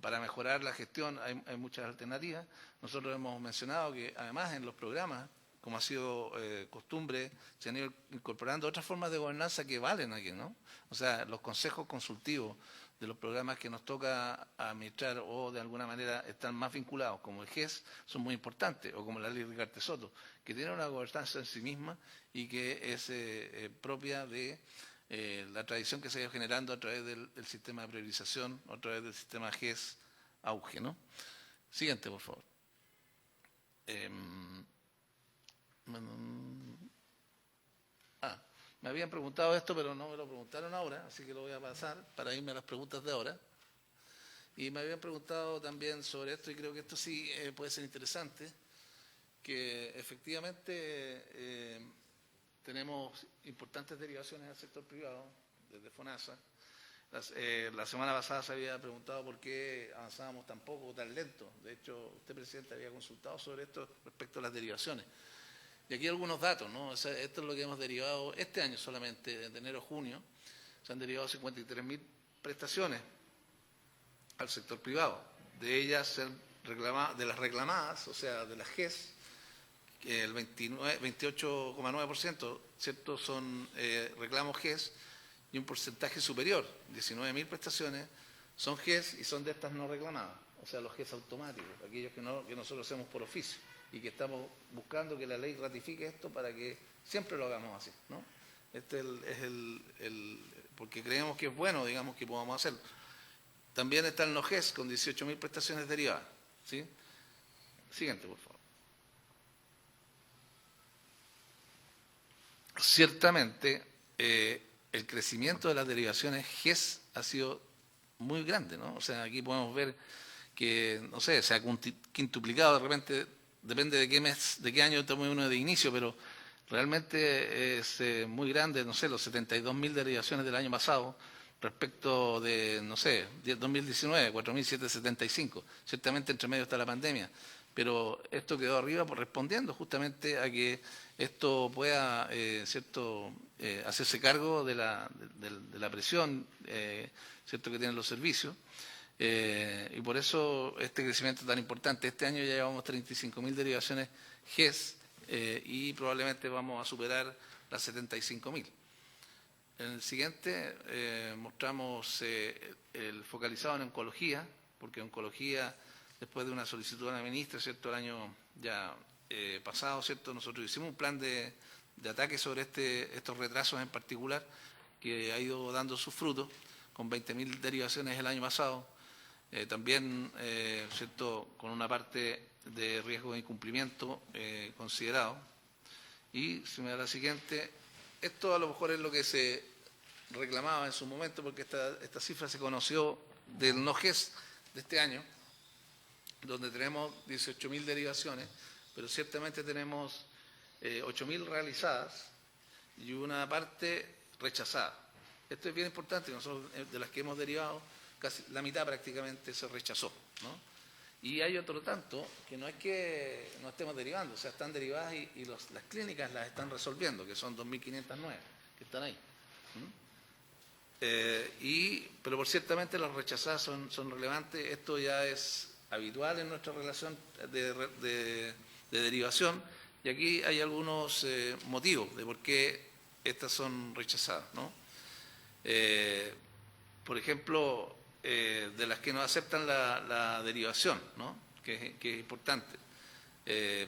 para mejorar la gestión hay muchas alternativas. Nosotros hemos mencionado que, además, en los programas, como ha sido costumbre, se han ido incorporando otras formas de gobernanza que valen aquí, ¿no? O sea, los consejos consultivos de los programas que nos toca administrar o de alguna manera están más vinculados, como el GES, son muy importantes, o como la ley Ricardo Soto, que tiene una gobernanza en sí misma y que es propia de la tradición que se ha ido generando a través del sistema de priorización, a través del sistema GES auge, ¿no? Siguiente, por favor. Me habían preguntado esto, pero no me lo preguntaron ahora, así que lo voy a pasar para irme a las preguntas de ahora. Y me habían preguntado también sobre esto, y creo que esto sí puede ser interesante, que efectivamente tenemos importantes derivaciones al sector privado, desde FONASA. La semana pasada se había preguntado por qué avanzábamos tan poco o tan lento. De hecho, usted, presidente, había consultado sobre esto respecto a las derivaciones. Y aquí algunos datos, ¿no? O sea, esto es lo que hemos derivado este año solamente, de enero a junio. Se han derivado 53.000 prestaciones al sector privado. De ellas, de las reclamadas, o sea, de las GES, que el 28,9%, ¿cierto?, son reclamos GES, y un porcentaje superior, 19.000 prestaciones, son GES y son de estas no reclamadas, o sea, los GES automáticos, aquellos que nosotros hacemos por oficio, y que estamos buscando que la ley ratifique esto para que siempre lo hagamos así, ¿no? Este es porque creemos que es bueno, digamos, que podamos hacerlo. También están los GES con 18.000 prestaciones derivadas, ¿sí? Siguiente, por favor. Ciertamente, el crecimiento de las derivaciones GES ha sido muy grande, ¿no? O sea, aquí podemos ver que, no sé, se ha quintuplicado de repente, depende de qué mes, de qué año estamos uno de inicio, pero realmente es muy grande, no sé, los 72.000 derivaciones del año pasado, respecto de, no sé, 2019, 4.775. Ciertamente entre medio está la pandemia, pero esto quedó arriba respondiendo justamente a que esto pueda hacerse cargo de la presión cierto que tienen los servicios. Y por eso este crecimiento tan importante. Este año ya llevamos 35.000 derivaciones GES y probablemente vamos a superar las 75.000. En el siguiente mostramos el focalizado en oncología, porque oncología, después de una solicitud a la ministra, ¿cierto?, el año ya pasado, ¿cierto?, nosotros hicimos un plan de ataque sobre estos retrasos en particular, que ha ido dando sus frutos, con 20.000 derivaciones el año pasado. También, ¿cierto?, con una parte de riesgo de incumplimiento considerado. Y, si me da la siguiente, esto a lo mejor es lo que se reclamaba en su momento, porque esta cifra se conoció del NOGES de este año, donde tenemos 18.000 derivaciones, pero ciertamente tenemos 8.000 realizadas y una parte rechazada. Esto es bien importante, nosotros de las que hemos derivado, casi la mitad prácticamente se rechazó, ¿no? Y hay otro tanto que no es que no estemos derivando, o sea, están derivadas y las clínicas las están resolviendo, que son 2.509, que están ahí. Pero por ciertamente las rechazadas son relevantes. Esto ya es habitual en nuestra relación de derivación, y aquí hay algunos motivos de por qué estas son rechazadas, ¿no? Por ejemplo, de las que no aceptan la derivación, ¿no?, que es importante.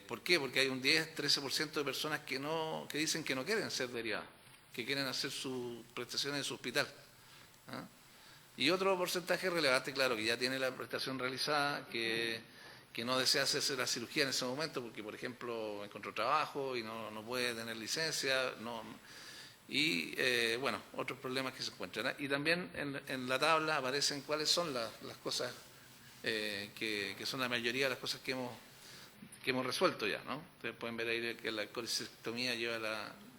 ¿Por qué? Porque hay un 10-13% de personas que dicen que no quieren ser derivadas, que quieren hacer sus prestaciones en su hospital, ¿ah? Y otro porcentaje relevante, claro, que ya tiene la prestación realizada, que no desea hacerse la cirugía en ese momento porque, por ejemplo, encontró trabajo y no puede tener licencia, y bueno, otros problemas que se encuentran. Y también en la tabla aparecen cuáles son las cosas que son la mayoría de las cosas que hemos resuelto ya, ¿no? Ustedes pueden ver ahí que la colecistectomía lleva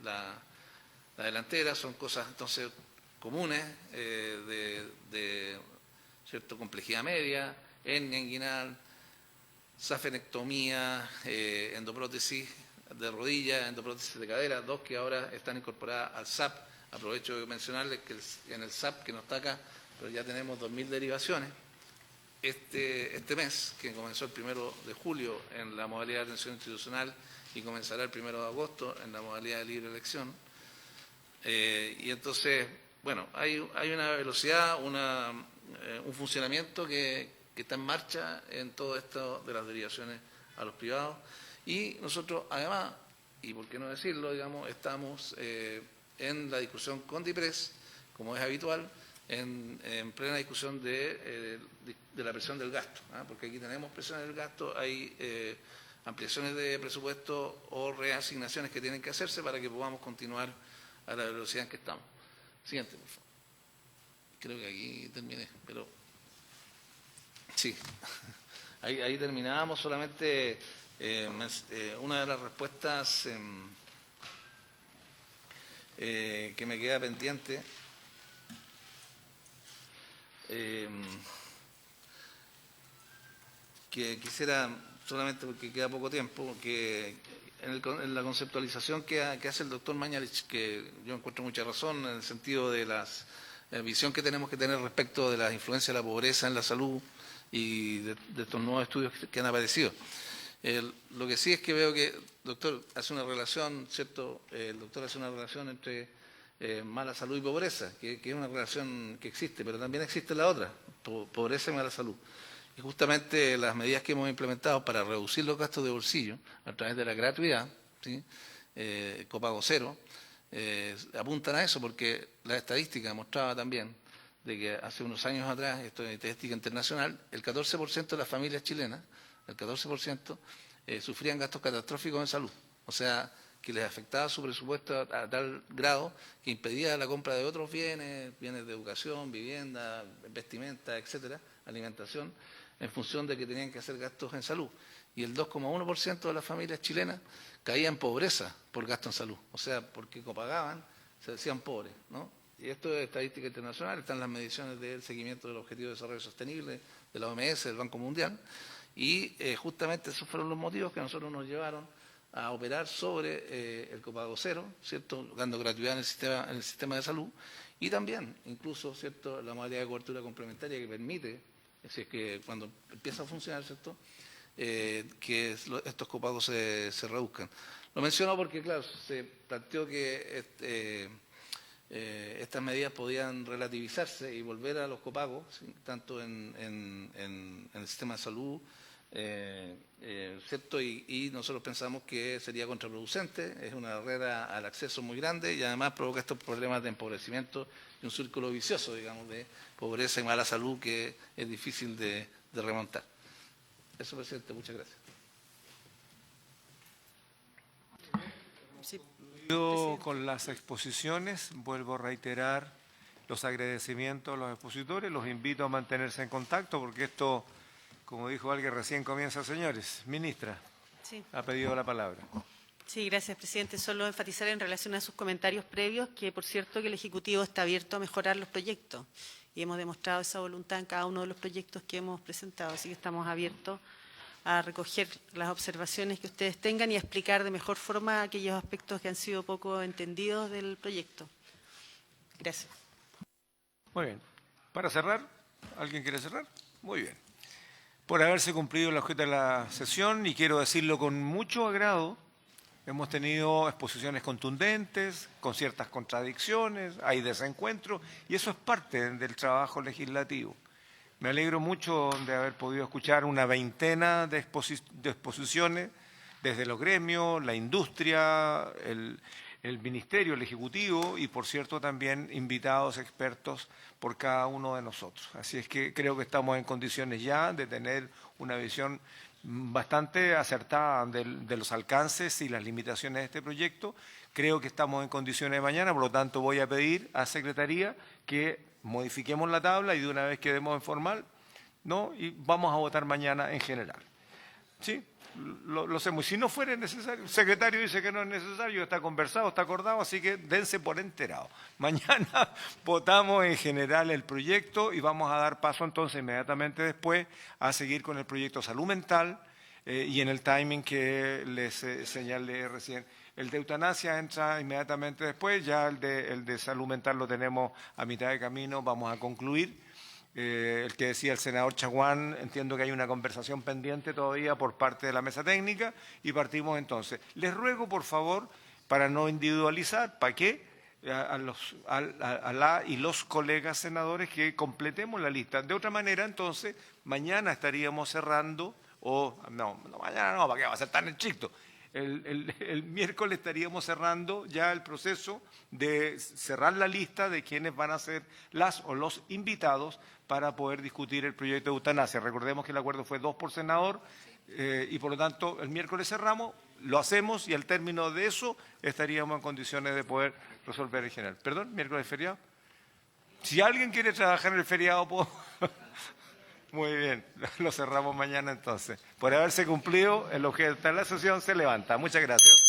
la delantera, son cosas entonces comunes de cierta complejidad media, hernia inguinal, safenectomía, endoprótesis de rodilla, endoprótesis de cadera, 2 que ahora están incorporadas al SAP. Aprovecho de mencionarles que en el SAP, que no está acá, pero ya tenemos 2.000 derivaciones. Este mes, que comenzó el 1 de julio en la modalidad de atención institucional y comenzará el 1 de agosto en la modalidad de libre elección. Y entonces, bueno, hay una velocidad, un funcionamiento que está en marcha en todo esto de las derivaciones a los privados. Y nosotros, además, y por qué no decirlo, digamos, estamos en la discusión con DIPRES, como es habitual, en plena discusión de la presión del gasto, ¿ah? Porque aquí tenemos presión del gasto, hay ampliaciones de presupuesto o reasignaciones que tienen que hacerse para que podamos continuar a la velocidad en que estamos. Siguiente, por favor. Creo que aquí terminé, pero sí, ahí terminábamos. Solamente una de las respuestas que me queda pendiente, que quisiera, solamente porque queda poco tiempo, que en la conceptualización que hace el doctor Mañalich, que yo encuentro mucha razón en el sentido de la visión que tenemos que tener respecto de la influencia de la pobreza en la salud y de estos nuevos estudios que han aparecido. Lo que sí es que veo que el doctor hace una relación, ¿cierto? El doctor hace una relación entre mala salud y pobreza, que es una relación que existe, pero también existe la otra, pobreza y mala salud. Y justamente las medidas que hemos implementado para reducir los gastos de bolsillo a través de la gratuidad, ¿sí? Copago cero, apuntan a eso, porque la estadística mostraba también de que hace unos años atrás, esto es estadística internacional, el 14% de las familias chilenas, el 14%, sufrían gastos catastróficos en salud. O sea, que les afectaba su presupuesto a tal grado que impedía la compra de otros bienes de educación, vivienda, vestimenta, etcétera, alimentación, en función de que tenían que hacer gastos en salud. Y el 2,1% de las familias chilenas caía en pobreza por gasto en salud. O sea, porque copagaban, se decían pobres, ¿no? Y esto es estadística internacional, están las mediciones del seguimiento del Objetivo de Desarrollo Sostenible de la OMS, del Banco Mundial, y justamente esos fueron los motivos que a nosotros nos llevaron a operar sobre el copago cero, ¿cierto?, dando gratuidad en el sistema de salud, y también, incluso, ¿cierto?, la modalidad de cobertura complementaria que permite, si es que cuando empieza a funcionar, ¿cierto?, que estos copagos se reduzcan. Lo menciono porque, claro, se planteó que estas medidas podían relativizarse y volver a los copagos, ¿sí?, tanto en el sistema de salud, ¿cierto? Y nosotros pensamos que sería contraproducente, es una barrera al acceso muy grande y además provoca estos problemas de empobrecimiento y un círculo vicioso, digamos, de pobreza y mala salud que es difícil de remontar. Eso, presidente, muchas gracias.
Sí.
Con las exposiciones, vuelvo a reiterar los agradecimientos a los expositores, los invito a mantenerse en contacto porque esto, como dijo alguien, recién comienza, señores. Ministra,
Sí.
ha pedido la palabra.
Sí, gracias, presidente. Solo enfatizar en relación a sus comentarios previos que, por cierto, que el Ejecutivo está abierto a mejorar los proyectos y hemos demostrado esa voluntad en cada uno de los proyectos que hemos presentado, así que estamos abiertos a recoger las observaciones que ustedes tengan y a explicar de mejor forma aquellos aspectos que han sido poco entendidos del proyecto. Gracias.
Muy bien. Para cerrar, ¿alguien quiere cerrar? Muy bien. Por haberse cumplido el objeto de la sesión, y quiero decirlo con mucho agrado, hemos tenido exposiciones contundentes, con ciertas contradicciones, hay desencuentros, y eso es parte del trabajo legislativo. Me alegro mucho de haber podido escuchar una veintena de exposiciones desde los gremios, la industria, el Ministerio, el Ejecutivo y, por cierto, también invitados expertos por cada uno de nosotros. Así es que creo que estamos en condiciones ya de tener una visión bastante acertada de los alcances y las limitaciones de este proyecto. Creo que estamos en condiciones de mañana, por lo tanto voy a pedir a Secretaría que modifiquemos la tabla y de una vez quedemos en formal, ¿no? Y vamos a votar mañana en general. ¿Sí? Lo hacemos. Si no fuera necesario, el secretario dice que no es necesario, está conversado, está acordado, así que dense por enterado. Mañana votamos en general el proyecto y vamos a dar paso entonces inmediatamente después a seguir con el proyecto Salud Mental y en el timing que les señalé recién. El de eutanasia entra inmediatamente después, ya el de salud mental lo tenemos a mitad de camino, vamos a concluir. El que decía el senador Chaguán, entiendo que hay una conversación pendiente todavía por parte de la mesa técnica y partimos entonces. Les ruego, por favor, para no individualizar, ¿para qué? A la y los colegas senadores que completemos la lista. De otra manera, entonces, mañana estaríamos cerrando, mañana no, ¿para qué va a ser tan estricto? El miércoles estaríamos cerrando ya el proceso de cerrar la lista de quienes van a ser las o los invitados para poder discutir el proyecto de eutanasia. Recordemos que el acuerdo fue 2 por senador y por lo tanto el miércoles cerramos, lo hacemos y al término de eso estaríamos en condiciones de poder resolver en general. ¿Perdón? ¿Miércoles feriado? Si alguien quiere trabajar en el feriado, puedo... Muy bien, lo cerramos mañana entonces. Por haberse cumplido, el objeto de la sesión se levanta. Muchas gracias.